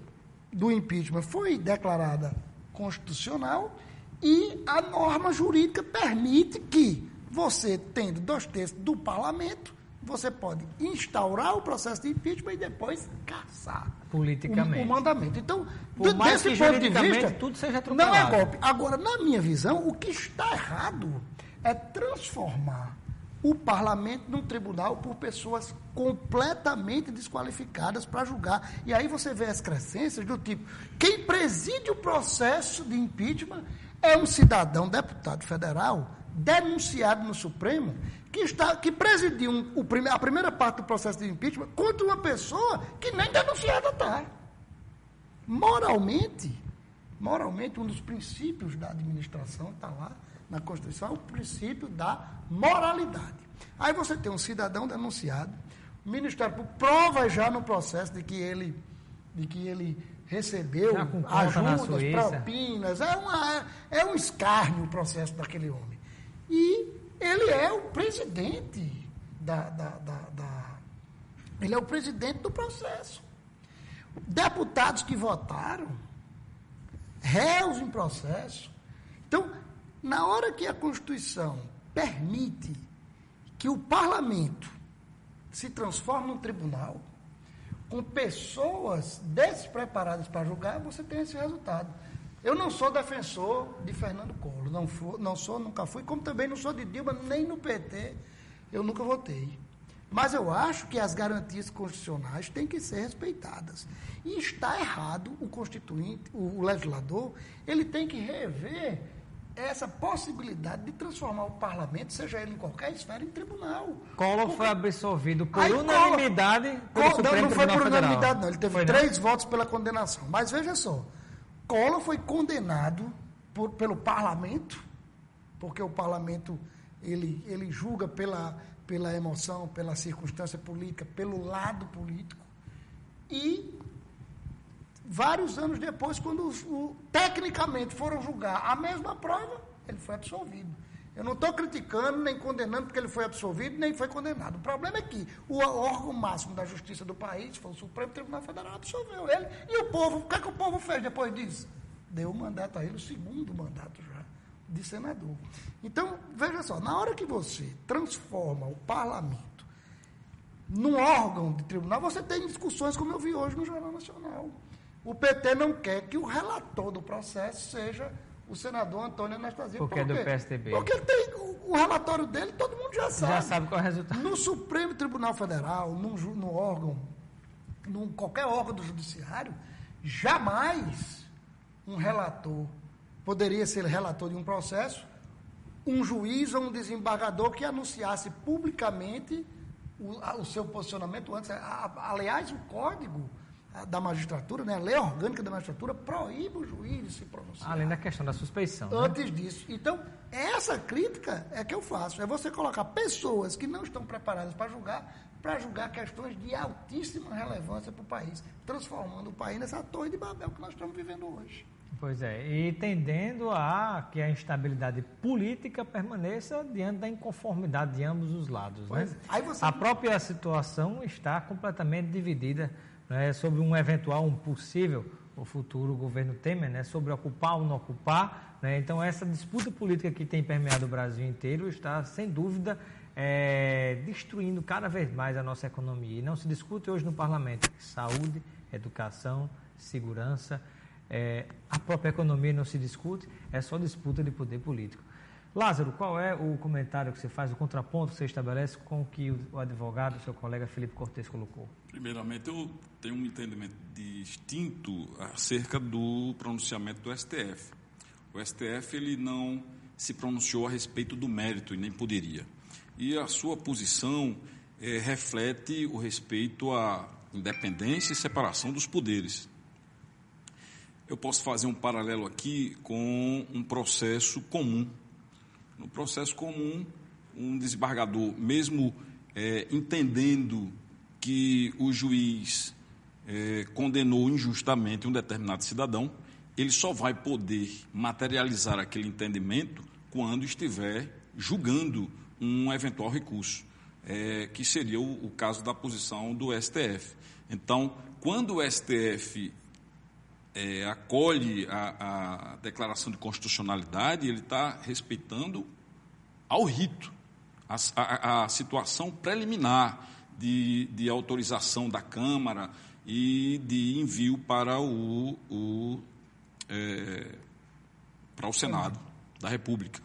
S12: do impeachment foi declarada constitucional e a norma jurídica permite que você, tendo 2/3 do parlamento, você pode instaurar o processo de impeachment e depois cassar
S8: politicamente
S12: o mandamento. Então,
S8: desse ponto de vista, tudo seja atropelado.
S12: Não é golpe. Agora, na minha visão, o que está errado é transformar o parlamento num tribunal por pessoas completamente desqualificadas para julgar. E aí você vê as crescências do tipo, quem preside o processo de impeachment é um cidadão deputado federal denunciado no Supremo que presidiu a primeira parte do processo de impeachment contra uma pessoa que nem denunciada está. Moralmente, um dos princípios da administração está lá na Constituição, é o princípio da moralidade. Aí você tem um cidadão denunciado, o Ministério Público prova já no processo de que ele recebeu ajudas, propinas, é um escárnio o processo daquele homem. E ele é o presidente ele é o presidente do processo. Deputados que votaram, réus em processo. Então, na hora que a Constituição permite que o parlamento se transforme num tribunal, com pessoas despreparadas para julgar, você tem esse resultado. Eu não sou defensor de Fernando Collor, nunca fui, como também não sou de Dilma, nem no PT eu nunca votei. Mas eu acho que as garantias constitucionais têm que ser respeitadas. E está errado o constituinte, o legislador, ele tem que rever essa possibilidade de transformar o parlamento, seja ele em qualquer esfera, em tribunal.
S8: Collor foi absolvido por unanimidade pelo Supremo Tribunal Federal.
S12: Não foi por unanimidade, não. Ele teve 3 votos pela condenação. Mas veja só, Collor foi condenado pelo parlamento, porque o parlamento ele julga pela emoção, pela circunstância política, pelo lado político. E vários anos depois, quando tecnicamente foram julgar a mesma prova, ele foi absolvido. Eu não estou criticando nem condenando porque ele foi absolvido, nem foi condenado. O problema é que o órgão máximo da justiça do país, foi o Supremo Tribunal Federal, absolveu ele. E o povo, o que é que o povo fez depois disso? Deu o mandato a ele, o 2º mandato já de senador. Então, veja só, na hora que você transforma o parlamento num órgão de tribunal, você tem discussões como eu vi hoje no Jornal Nacional. O PT não quer que o relator do processo seja o senador Antônio Anastasia.
S8: Porque é do PSDB.
S12: Porque tem o relatório dele, todo mundo já sabe.
S8: Já sabe qual é o resultado.
S12: No Supremo Tribunal Federal, no órgão, qualquer órgão do judiciário, jamais um relator poderia ser relator de um processo, um juiz ou um desembargador que anunciasse publicamente o seu posicionamento antes. Aliás, o código da magistratura, né, a lei orgânica da magistratura, proíbe o juiz de se pronunciar.
S8: Além da questão da suspeição.
S12: Antes disso. Então, essa crítica é que eu faço. É você colocar pessoas que não estão preparadas para julgar questões de altíssima relevância para o país, transformando o país nessa torre de Babel que nós estamos vivendo hoje.
S8: Pois é, e tendendo a que a instabilidade política permaneça diante da inconformidade de ambos os lados. Né? A própria situação está completamente dividida, né, sobre um possível, o futuro governo Temer, né, sobre ocupar ou não ocupar. Né? Então, essa disputa política que tem permeado o Brasil inteiro está, sem dúvida, destruindo cada vez mais a nossa economia. E não se discute hoje no parlamento saúde, educação, segurança. A própria economia não se discute, é só disputa de poder político. Lázaro, qual é o comentário que você faz, o contraponto que você estabelece com o que o advogado, seu colega Felipe Cortes colocou?
S13: Primeiramente, eu tenho um entendimento distinto acerca do pronunciamento do STF. O STF ele não se pronunciou a respeito do mérito e nem poderia. E a sua posição reflete o respeito à independência e separação dos poderes. Eu posso fazer um paralelo aqui com um processo comum. No processo comum, um desembargador, mesmo entendendo que o juiz condenou injustamente um determinado cidadão, ele só vai poder materializar aquele entendimento quando estiver julgando um eventual recurso, que seria o caso da posição do STF. Então, quando o STF acolhe a declaração de constitucionalidade, ele está respeitando ao rito, a situação preliminar de autorização da Câmara e de envio para o Senado da República.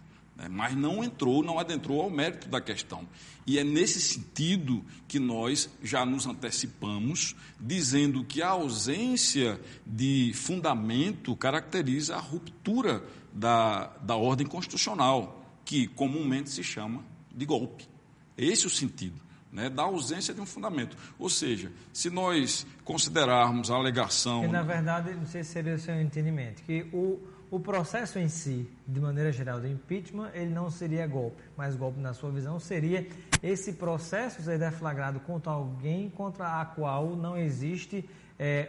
S13: Mas não adentrou ao mérito da questão. E é nesse sentido que nós já nos antecipamos, dizendo que a ausência de fundamento caracteriza a ruptura da ordem constitucional, que comumente se chama de golpe. Esse é o sentido, né, da ausência de um fundamento. Ou seja, se nós considerarmos a alegação...
S8: Que, na verdade, não sei se seria o seu entendimento, que o processo em si, de maneira geral, do impeachment, ele não seria golpe, mas golpe, na sua visão, seria esse processo ser deflagrado contra alguém contra a qual não existe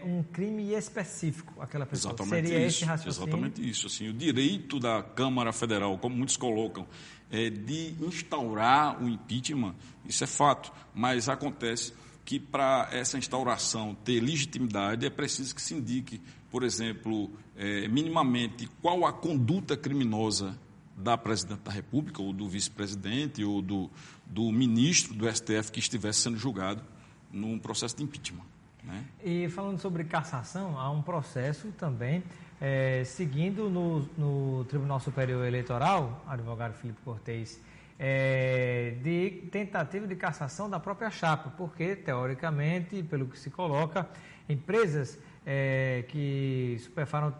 S8: um crime específico, aquela pessoa.
S13: Exatamente. Seria esse raciocínio? Exatamente isso. Assim, o direito da Câmara Federal, como muitos colocam, de instaurar o impeachment, isso é fato, mas acontece que para essa instauração ter legitimidade é preciso que se indique, por exemplo, minimamente qual a conduta criminosa da Presidente da República, ou do vice-presidente, ou do ministro do STF que estivesse sendo julgado num processo de impeachment. Né?
S8: E falando sobre cassação, há um processo também seguindo no Tribunal Superior Eleitoral, advogado Felipe Cortez, de tentativa de cassação da própria chapa, porque, teoricamente, pelo que se coloca, empresas que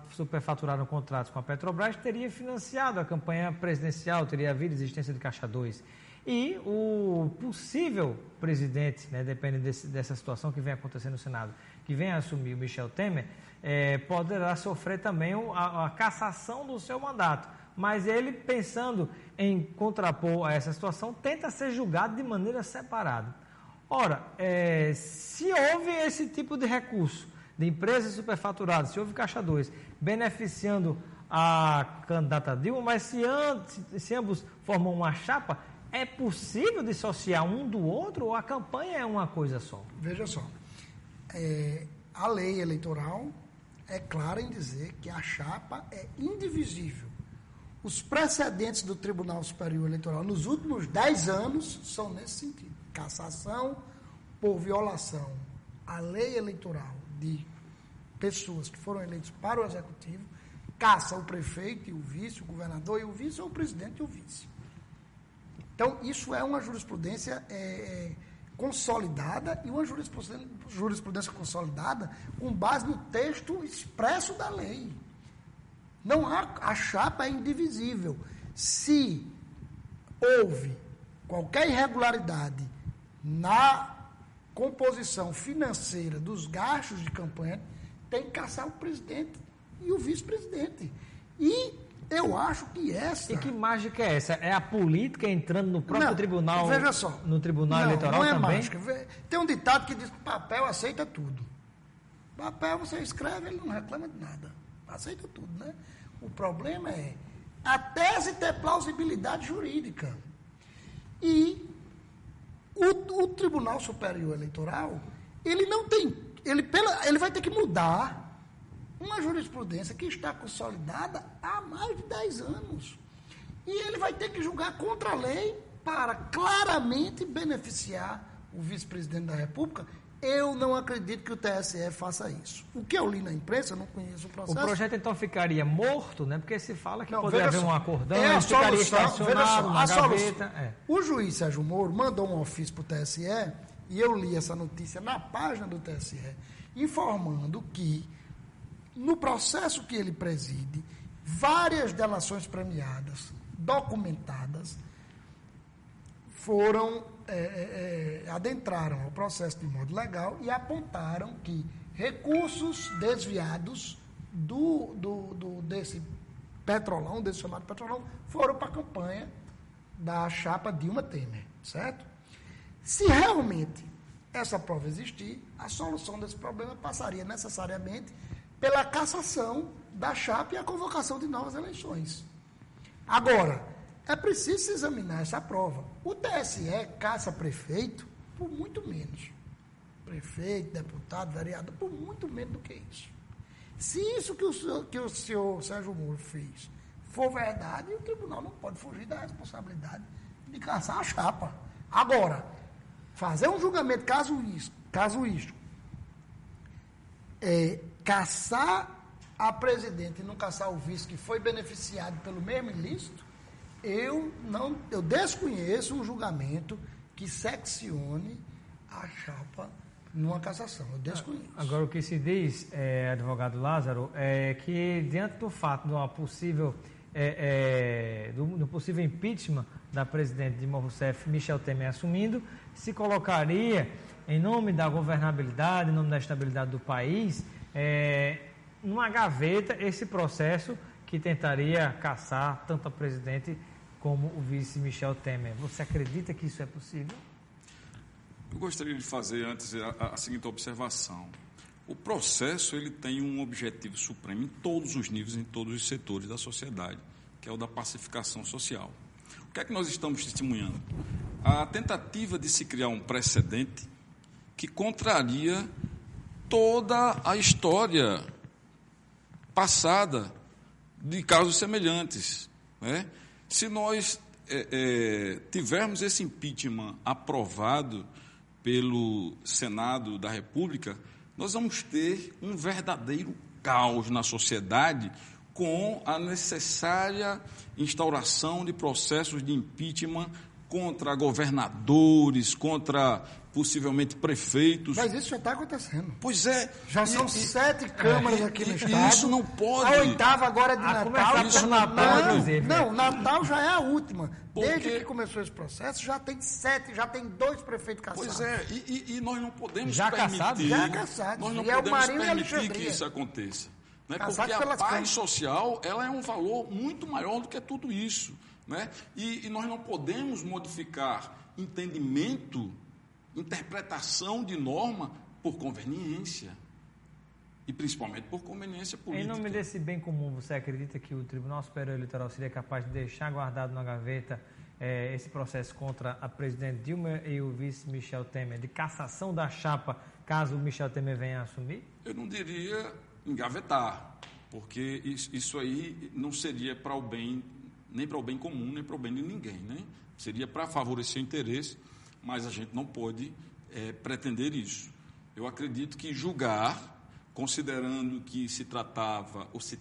S8: superfaturaram contratos com a Petrobras teria financiado a campanha presidencial, teria havido existência de Caixa 2. E o possível presidente, né, dependendo dessa situação que vem acontecendo no Senado, que vem a assumir o Michel Temer, poderá sofrer também a cassação do seu mandato. Mas ele, pensando em contrapor a essa situação, tenta ser julgado de maneira separada. Ora, se houve esse tipo de recurso de empresas superfaturadas, se houve Caixa 2, beneficiando a candidata Dilma, mas se ambos formam uma chapa, é possível dissociar um do outro ou a campanha é uma coisa só?
S12: Veja só, a lei eleitoral é clara em dizer que a chapa é indivisível. Os precedentes do Tribunal Superior Eleitoral nos últimos 10 anos são nesse sentido. Cassação por violação à lei eleitoral de pessoas que foram eleitas para o Executivo, caça o prefeito e o vice, o governador e o vice, ou o presidente e o vice. Então, isso é uma jurisprudência consolidada e uma jurisprudência consolidada com base no texto expresso da lei. Não há, a chapa é indivisível. Se houve qualquer irregularidade na composição financeira dos gastos de campanha, tem que caçar o presidente e o vice-presidente. E eu acho que essa...
S8: E que mágica é essa? É a política entrando no próprio tribunal?
S12: Veja só.
S8: No tribunal eleitoral também?
S12: Não é mágica. Tem um ditado que diz que papel aceita tudo. Papel você escreve, ele não reclama de nada. Aceita tudo, né? O problema é a tese ter plausibilidade jurídica. E o Tribunal Superior Eleitoral, ele não tem... Ele vai ter que mudar uma jurisprudência que está consolidada há mais de 10 anos. E ele vai ter que julgar contra a lei para claramente beneficiar o vice-presidente da República. Eu não acredito que o TSE faça isso. O que eu li na imprensa, eu não conheço o processo.
S8: O projeto, então, ficaria morto, né? Porque se fala que poderia haver um acordão, ele ficaria estacionado na gaveta.
S12: O juiz Sérgio Moro mandou um ofício para o TSE, e eu li essa notícia na página do TSE, informando que, no processo que ele preside, várias delações premiadas, documentadas, foram... adentraram ao processo de modo legal e apontaram que recursos desviados desse petrolão, desse chamado petrolão, foram para a campanha da chapa Dilma Temer, certo? Se realmente essa prova existir, a solução desse problema passaria necessariamente pela cassação da chapa e a convocação de novas eleições. Agora, é preciso examinar essa prova. O TSE caça prefeito por muito menos. Prefeito, deputado, vereador, por muito menos do que isso. Se isso que o senhor Sérgio Moro fez for verdade, o tribunal não pode fugir da responsabilidade de caçar a chapa. Agora, fazer um julgamento casuístico, caçar a presidente e não caçar o vice que foi beneficiado pelo mesmo ilícito, eu desconheço um julgamento que seccione a chapa numa cassação. Eu desconheço.
S8: Agora, o que se diz, advogado Lázaro, é que diante do fato de uma possível, do possível impeachment da presidente Dilma Rousseff, Michel Temer assumindo, se colocaria, em nome da governabilidade, em nome da estabilidade do país, numa gaveta esse processo que tentaria caçar tanto a presidente como o vice Michel Temer. Você acredita que isso é possível?
S13: Eu gostaria de fazer antes a seguinte observação. O processo ele tem um objetivo supremo em todos os níveis, em todos os setores da sociedade, que é o da pacificação social. O que é que nós estamos testemunhando? A tentativa de se criar um precedente que contraria toda a história passada de casos semelhantes, né? Se nós tivermos esse impeachment aprovado pelo Senado da República, nós vamos ter um verdadeiro caos na sociedade com a necessária instauração de processos de impeachment contra governadores, contra possivelmente prefeitos.
S12: Mas isso já está acontecendo.
S13: Pois é.
S12: Já são 7 câmaras aqui no estado.
S13: Isso não pode.
S12: A 8ª agora é de Natal.
S13: Isso
S12: não, Natal já é a última. Desde que começou esse processo, já tem 7, já tem 2 prefeitos caçados.
S13: Pois é, e nós não podemos
S12: já
S13: permitir.
S12: Já caçados.
S13: Nós não
S12: e
S13: podemos
S12: é
S13: permitir que isso aconteça. Né? Porque a paz social ela é um valor muito maior do que tudo isso. Né? E nós não podemos modificar entendimento, interpretação de norma por conveniência. E principalmente por conveniência política.
S8: Em nome desse bem comum, você acredita que o Tribunal Superior Eleitoral seria capaz de deixar guardado na gaveta esse processo contra a presidente Dilma e o vice Michel Temer, de cassação da chapa, caso o Michel Temer venha a assumir?
S13: Eu não diria engavetar, porque isso aí não seria para o bem, nem para o bem comum, nem para o bem de ninguém, né? Seria para favorecer o interesse, mas a gente não pode pretender isso. Eu acredito que julgar, considerando que se tratava ou se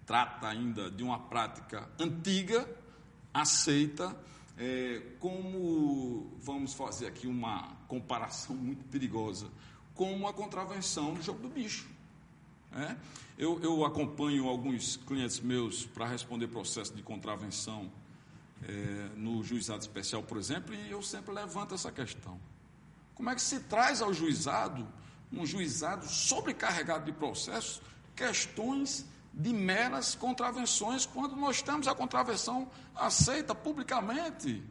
S13: trata ainda de uma prática antiga, aceita, como, vamos fazer aqui uma comparação muito perigosa, como a contravenção do jogo do bicho. Eu acompanho alguns clientes meus para responder processo de contravenção no juizado especial, por exemplo, e eu sempre levanto essa questão. Como é que se traz ao juizado, um juizado sobrecarregado de processos, questões de meras contravenções, quando nós temos a contravenção aceita publicamente?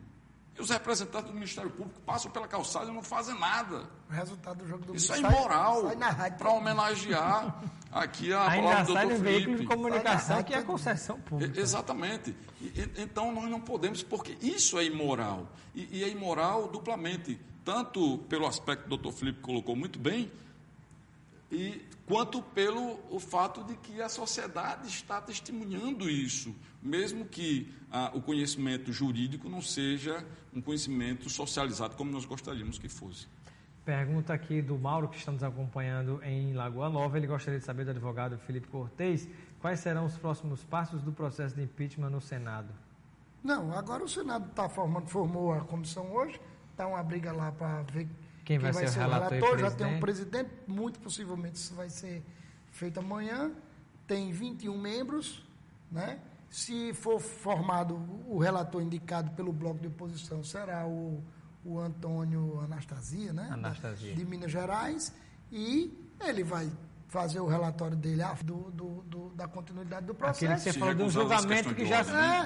S13: E os representantes do Ministério Público passam pela calçada e não fazem nada.
S12: O resultado do jogo do
S13: isso é imoral, para homenagear aqui a palavra do Dr. Felipe.
S8: Veículo de comunicação que é concessão pública.
S13: Exatamente. Então, nós não podemos, porque isso é imoral. E é imoral duplamente, tanto pelo aspecto que o Dr. Felipe colocou muito bem, quanto pelo o fato de que a sociedade está testemunhando isso, mesmo que o conhecimento jurídico não seja um conhecimento socializado como nós gostaríamos que fosse.
S8: Pergunta aqui do Mauro, que está nos acompanhando em Lagoa Nova. Ele gostaria de saber do advogado Felipe Cortez quais serão os próximos passos do processo de impeachment no Senado.
S12: Não, agora o Senado formou a comissão hoje, está uma briga lá para ver quem vai ser o relator. Já tem um presidente, muito possivelmente isso vai ser feito amanhã. Tem 21 membros, né? Se for formado o relator indicado pelo bloco de oposição, será o Antônio Anastasia, né?
S8: Anastasia.
S12: De Minas Gerais, e ele vai fazer o relatório dele da continuidade do processo.
S8: Aquilo que você falou de um julgamento que já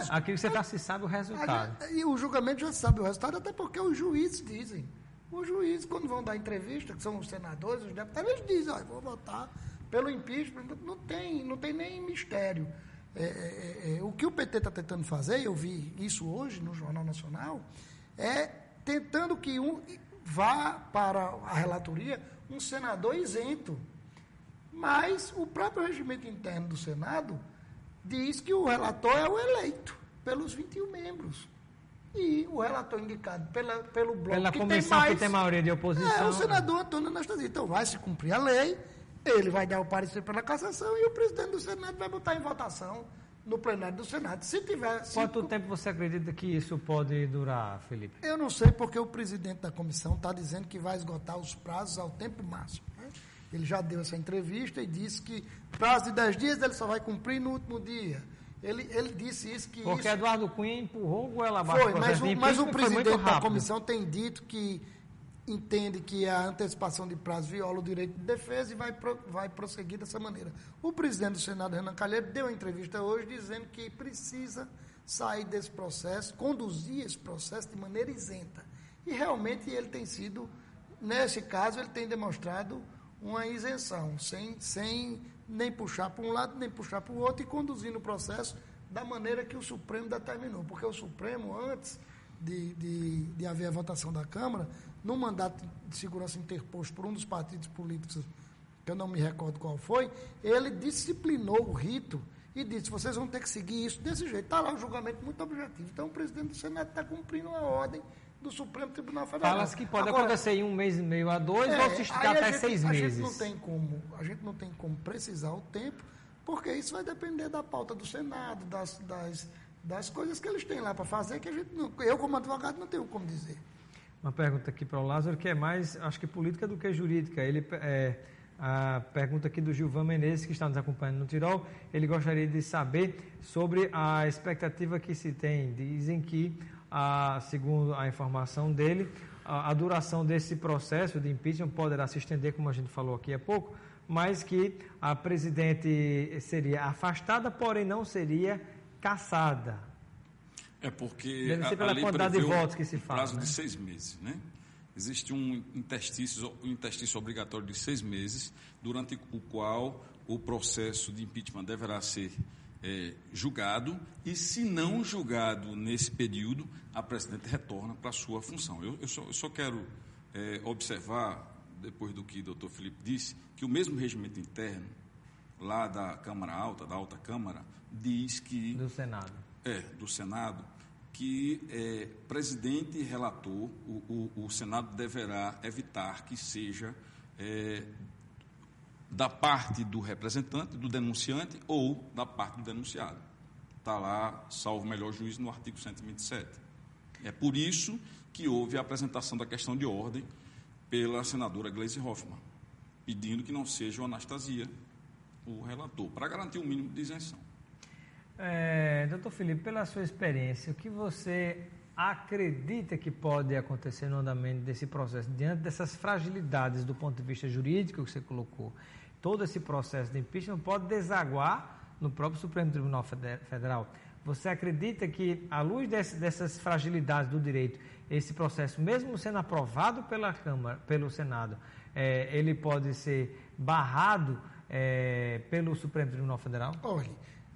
S8: aquilo que você já se sabe o resultado.
S12: E o julgamento já sabe o resultado, até porque os juízes dizem. Os juízes, quando vão dar entrevista, que são os senadores, os deputados, eles dizem, vou votar pelo impeachment, não tem nem mistério. O que o PT está tentando fazer, eu vi isso hoje no Jornal Nacional, é tentando que vá para a relatoria um senador isento. Mas o próprio regimento interno do Senado diz que o relator é o eleito pelos 21 membros. E o relator indicado pelo bloco
S8: pela comissão que tem maioria de oposição.
S12: É o senador Antônio Anastasia. Então vai se cumprir a lei, ele vai dar o parecer pela cassação e o presidente do Senado vai botar em votação no plenário do Senado. Se tiver...
S8: Quanto tempo você acredita que isso pode durar, Felipe?
S12: Eu não sei, porque o presidente da comissão está dizendo que vai esgotar os prazos ao tempo máximo. Né? Ele já deu essa entrevista e disse que prazo de 10 dias ele só vai cumprir no último dia. Ele disse isso que...
S8: Porque Eduardo Cunha empurrou o goela abaixo.
S12: Mas o presidente da comissão tem dito que entende que a antecipação de prazo viola o direito de defesa e vai prosseguir dessa maneira. O presidente do Senado, Renan Calheiros, deu uma entrevista hoje dizendo que precisa sair desse processo, conduzir esse processo de maneira isenta. E realmente ele tem sido, nesse caso, ele tem demonstrado uma isenção, sem nem puxar para um lado, nem puxar para o outro, e conduzindo o processo da maneira que o Supremo determinou. Porque o Supremo, antes de haver a votação da Câmara, no mandato de segurança interposto por um dos partidos políticos, que eu não me recordo qual foi, ele disciplinou o rito e disse, vocês vão ter que seguir isso desse jeito. Está lá o julgamento muito objetivo. Então, o presidente do Senado está cumprindo a ordem do Supremo Tribunal Federal.
S8: Fala-se que pode acontecer em 1 mês e meio a 2, ou se esticar até 6 meses.
S12: A gente não tem como precisar o tempo, porque isso vai depender da pauta do Senado, das coisas que eles têm lá para fazer, que eu, como advogado, não tenho como dizer.
S8: Uma pergunta aqui para o Lázaro, que é mais, acho que política do que jurídica. A pergunta aqui do Gilvan Menezes, que está nos acompanhando no Tirol, ele gostaria de saber sobre a expectativa que se tem. Dizem que, segundo a informação dele, a duração desse processo de impeachment poderá se estender, como a gente falou aqui há pouco, mas que a presidente seria afastada, porém não seria cassada.
S13: É porque
S8: deve ser pela quantidade de votos que se fala.
S13: Prazo de 6 meses, né? Existe um interstício obrigatório de 6 meses, durante o qual o processo de impeachment deverá ser julgado, e se não julgado nesse período, a presidente retorna para a sua função. Eu só quero observar, depois do que o doutor Felipe disse, que o mesmo regimento interno, lá da Câmara Alta, da Alta Câmara, diz que...
S8: Do Senado.
S13: Do Senado, que presidente e relator, o Senado deverá evitar que seja da parte do representante, do denunciante ou da parte do denunciado. Está lá, salvo o melhor juízo, no artigo 127. É por isso que houve a apresentação da questão de ordem pela senadora Gleisi Hoffmann, pedindo que não seja o Anastasia o relator, para garantir um mínimo de isenção.
S8: Doutor Felipe, pela sua experiência, o que você acredita que pode acontecer no andamento desse processo, diante dessas fragilidades do ponto de vista jurídico que você colocou? Todo esse processo de impeachment pode desaguar no próprio Supremo Tribunal Federal. Você acredita que, à luz dessas fragilidades do direito, esse processo, mesmo sendo aprovado pela Câmara, pelo Senado, ele pode ser barrado pelo Supremo Tribunal Federal?
S12: Olha,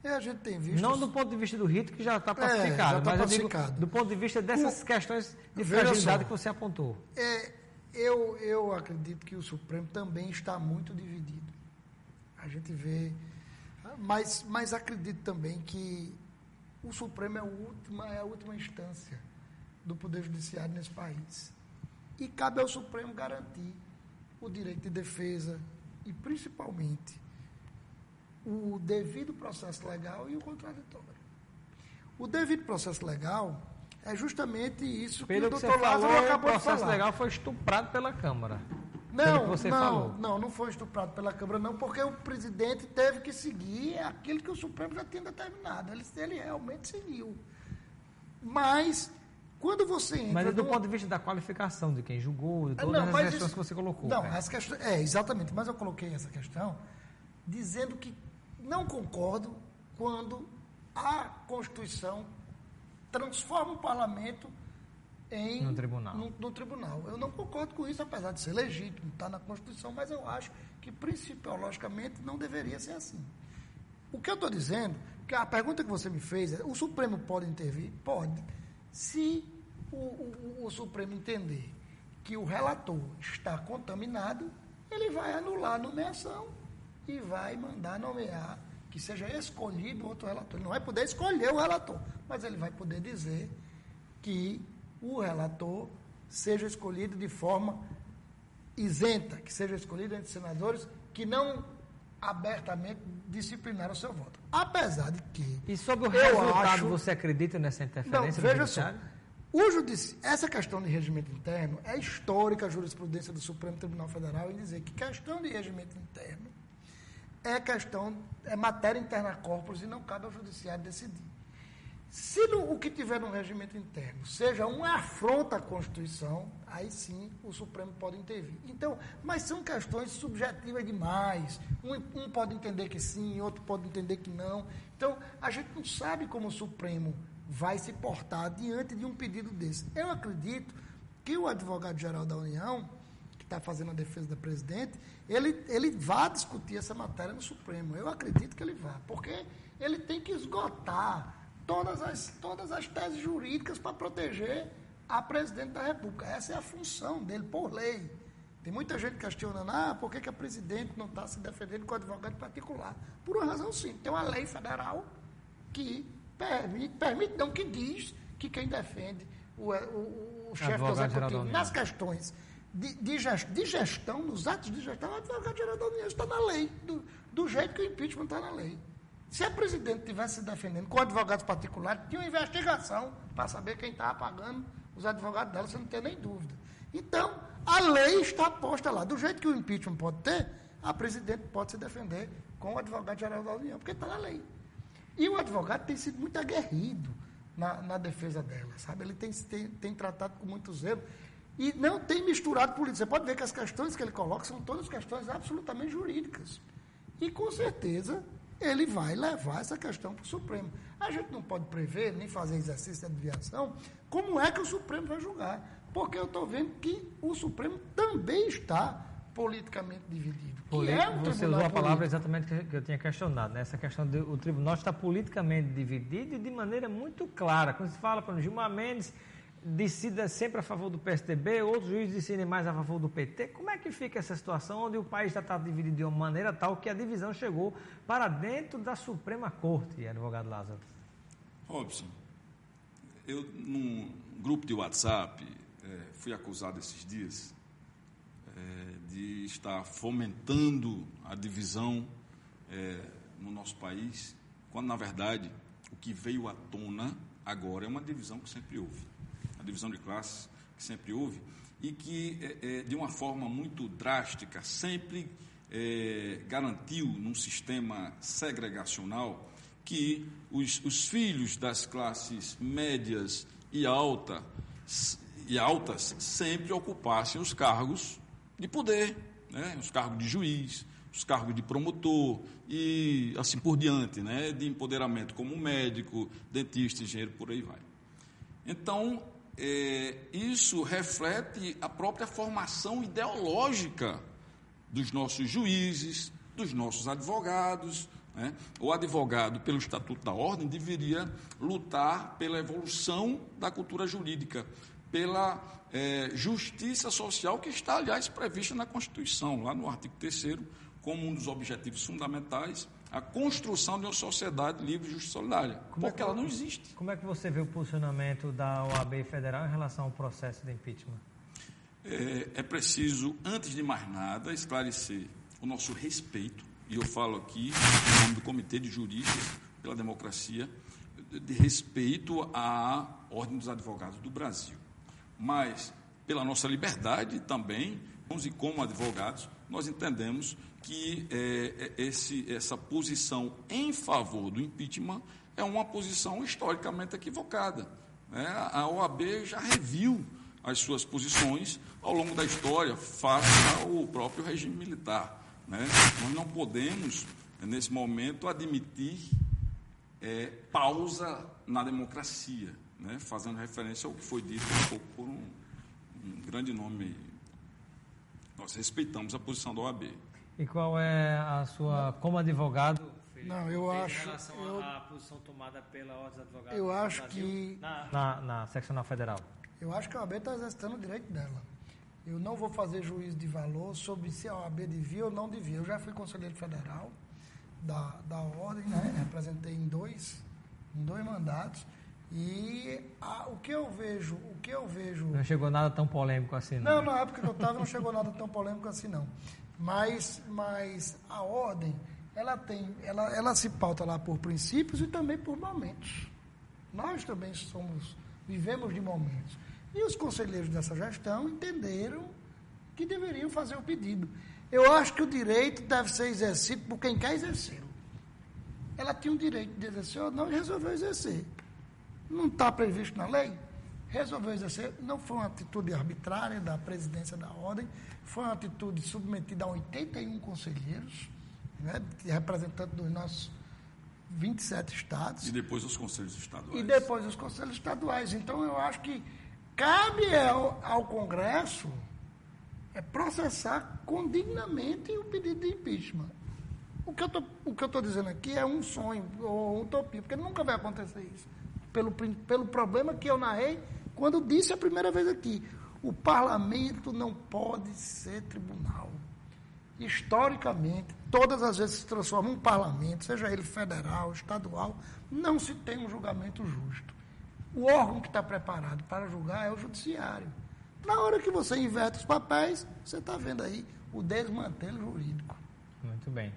S12: a gente tem visto...
S8: Não do ponto de vista do rito, que já está pacificado, mas eu digo do ponto de vista dessas questões de fragilidade que você apontou.
S12: Eu acredito que o Supremo também está muito dividido. A gente vê... Mas acredito também que o Supremo é a última instância do Poder Judiciário nesse país. E cabe ao Supremo garantir o direito de defesa e, principalmente, o devido processo legal e o contraditório. O devido processo legal é justamente isso que o doutor Lázaro acabou de falar. O processo legal
S8: foi estuprado pela Câmara.
S12: Não foi estuprado pela Câmara, não, porque o presidente teve que seguir aquilo que o Supremo já tinha determinado. Ele realmente seguiu. Mas, quando você entra...
S8: Mas do ponto de vista da qualificação de quem julgou, de todas as questões que você colocou.
S12: Não, as questões... exatamente, mas eu coloquei essa questão dizendo que não concordo quando a Constituição transforma o parlamento
S8: no
S12: tribunal. Eu não concordo com isso, apesar de ser legítimo, está na Constituição, mas eu acho que, principiologicamente, não deveria ser assim. O que eu estou dizendo, que a pergunta que você me fez é, o Supremo pode intervir? Pode. Se o Supremo entender que o relator está contaminado, ele vai anular a nomeação e vai mandar nomear, que seja escolhido outro relator. Ele não vai poder escolher o relator, mas ele vai poder dizer que o relator seja escolhido de forma isenta, que seja escolhido entre senadores que não abertamente disciplinaram o seu voto. Apesar de que...
S8: E sobre o resultado, você acredita nessa interferência do judiciário?
S12: Essa questão de regimento interno é histórica a jurisprudência do Supremo Tribunal Federal em dizer que questão de regimento interno é matéria interna corporis e não cabe ao judiciário decidir. Se o que tiver no regimento interno seja uma afronta à Constituição, aí sim o Supremo pode intervir. Então, mas são questões subjetivas demais. Um pode entender que sim, outro pode entender que não. Então, a gente não sabe como o Supremo vai se portar diante de um pedido desse. Eu acredito que o advogado-geral da União, que está fazendo a defesa da presidente, ele vá discutir essa matéria no Supremo. Eu acredito que ele vá, porque ele tem que esgotar todas as teses jurídicas para proteger a presidente da República. Essa é a função dele, por lei. Tem muita gente questionando, por que a presidente não está se defendendo com o advogado particular? Por uma razão simples. Tem uma lei federal que permite, não, que diz que quem defende o chefe do Executivo, nas questões de gestão, nos atos de gestão, o advogado-geral da União está na lei, do jeito que o impeachment está na lei. Se a presidente estivesse se defendendo com advogados particulares, tinha uma investigação para saber quem estava pagando os advogados dela, você não tem nem dúvida. Então, a lei está posta lá. Do jeito que o impeachment pode ter, a presidente pode se defender com o advogado-geral da União, porque está na lei. E o advogado tem sido muito aguerrido na defesa dela, sabe? Ele tem tratado com muito zelo e não tem misturado política. Você pode ver que as questões que ele coloca são todas questões absolutamente jurídicas. E, com certeza, ele vai levar essa questão para o Supremo. A gente não pode prever, nem fazer exercício de adivinhação, como é que o Supremo vai julgar. Porque eu estou vendo que o Supremo também está politicamente dividido.
S8: Você usou a palavra exatamente que eu tinha questionado, né? Essa questão do tribunal está politicamente dividido e de maneira muito clara. Quando se fala, por exemplo, Gilmar Mendes decida sempre a favor do PSDB, outros juízes decidem mais a favor do PT. Como é que fica essa situação onde o país está dividido de uma maneira tal que a divisão chegou para dentro da Suprema Corte, advogado Lázaro?
S13: Robson, eu num grupo de WhatsApp fui acusado esses dias de estar fomentando a divisão no nosso país, quando, na verdade, o que veio à tona agora é uma divisão que sempre houve. A divisão de classes que sempre houve e que, de uma forma muito drástica, sempre garantiu, num sistema segregacional, que os filhos das classes médias e altas sempre ocupassem os cargos de poder, né? Os cargos de juiz, os cargos de promotor e assim por diante, né? De empoderamento como médico, dentista, engenheiro, por aí vai. Então, isso reflete a própria formação ideológica dos nossos juízes, dos nossos advogados, né? O advogado, pelo Estatuto da Ordem, deveria lutar pela evolução da cultura jurídica, pela justiça social, que está, aliás, prevista na Constituição, lá no artigo 3º, como um dos objetivos fundamentais, a construção de uma sociedade livre, justa e solidária, porque ela não existe.
S8: Como é que você vê o posicionamento da OAB Federal em relação ao processo de impeachment?
S13: É preciso, antes de mais nada, esclarecer o nosso respeito, e eu falo aqui em nome do Comitê de Juristas pela Democracia, de respeito à Ordem dos Advogados do Brasil. Mas, pela nossa liberdade também, e como advogados, nós entendemos que essa posição em favor do impeachment é uma posição historicamente equivocada, né? A OAB já reviu as suas posições ao longo da história face ao próprio regime militar, né? Nós não podemos, nesse momento, admitir pausa na democracia, né? Fazendo referência ao que foi dito um pouco por um grande nome. Nós respeitamos a posição da OAB.
S8: E qual é a sua, como advogado,
S12: não, eu acho,
S8: em relação à posição tomada pela Ordem dos Advogados
S12: eu acho
S8: do Brasil,
S12: que
S8: na Seccional Federal?
S12: Eu acho que a OAB está exercendo o direito dela. Eu não vou fazer juízo de valor sobre se a OAB devia ou não devia. Eu já fui conselheiro federal da Ordem, né? Representei em dois mandatos. E o que eu vejo...
S8: Não chegou nada tão polêmico assim, não?
S12: Não, na época que eu estava não chegou nada tão polêmico assim, não. Mas a Ordem, ela se pauta lá por princípios e também por momentos. Nós também vivemos de momentos. E os conselheiros dessa gestão entenderam que deveriam fazer o pedido. Eu acho que o direito deve ser exercido por quem quer exercê-lo. Ela tinha o direito de exercer ou não e resolveu exercer. Não está previsto na lei? Resolveu exercer. Não foi uma atitude arbitrária da presidência da Ordem, foi uma atitude submetida a 81 conselheiros, né, representantes dos nossos 27 estados.
S13: E depois os conselhos estaduais. Então, eu acho que cabe ao Congresso processar condignamente o pedido de impeachment. O que eu estou dizendo aqui é um sonho ou utopia, porque nunca vai acontecer isso. Pelo problema que eu narrei quando disse a primeira vez aqui. O parlamento não pode ser tribunal. Historicamente, todas as vezes que se transforma um parlamento, seja ele federal, estadual, não se tem um julgamento justo.
S12: O órgão que está preparado para julgar é o judiciário. Na hora que você inverte os papéis, você está vendo aí o desmantelo jurídico.
S8: Muito bem.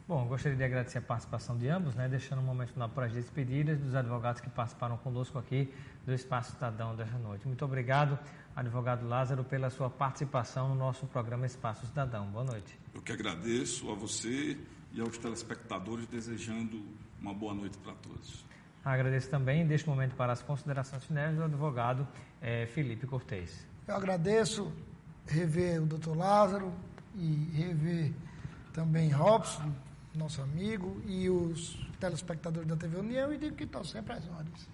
S8: Bom, gostaria de agradecer a participação de ambos, né, deixando um momento final para as despedidas dos advogados que participaram conosco aqui do Espaço Cidadão desta noite. Muito obrigado, advogado Lázaro, pela sua participação no nosso programa Espaço Cidadão. Boa noite.
S13: Eu que agradeço a você e aos telespectadores, desejando uma boa noite para todos.
S8: Agradeço também, deixo um momento para as considerações finais do advogado Felipe Cortez.
S12: Eu agradeço rever o doutor Lázaro e rever também Robson, nosso amigo, e os telespectadores da TV União, e digo que estão sempre às ordens.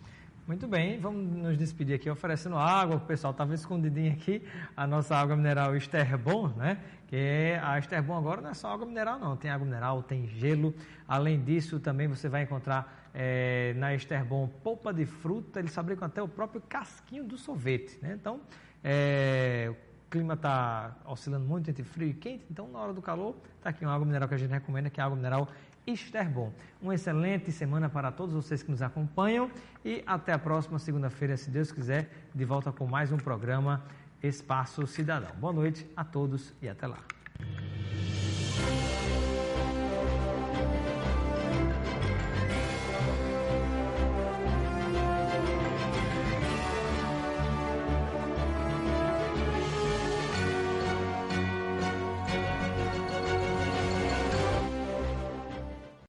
S8: Muito bem, vamos nos despedir aqui oferecendo água, o pessoal estava escondidinho aqui, a nossa água mineral Esterbon, né? Que a Esterbon agora não é só água mineral não, tem água mineral, tem gelo, além disso também você vai encontrar na Esterbon polpa de fruta, eles fabricam até o próprio casquinho do sorvete, né? Então, o clima está oscilando muito entre frio e quente, então na hora do calor, está aqui uma água mineral que a gente recomenda, que é a água mineral Esterbon. Uma excelente semana para todos vocês que nos acompanham e até a próxima segunda-feira, se Deus quiser, de volta com mais um programa Espaço Cidadão. Boa noite a todos e até lá.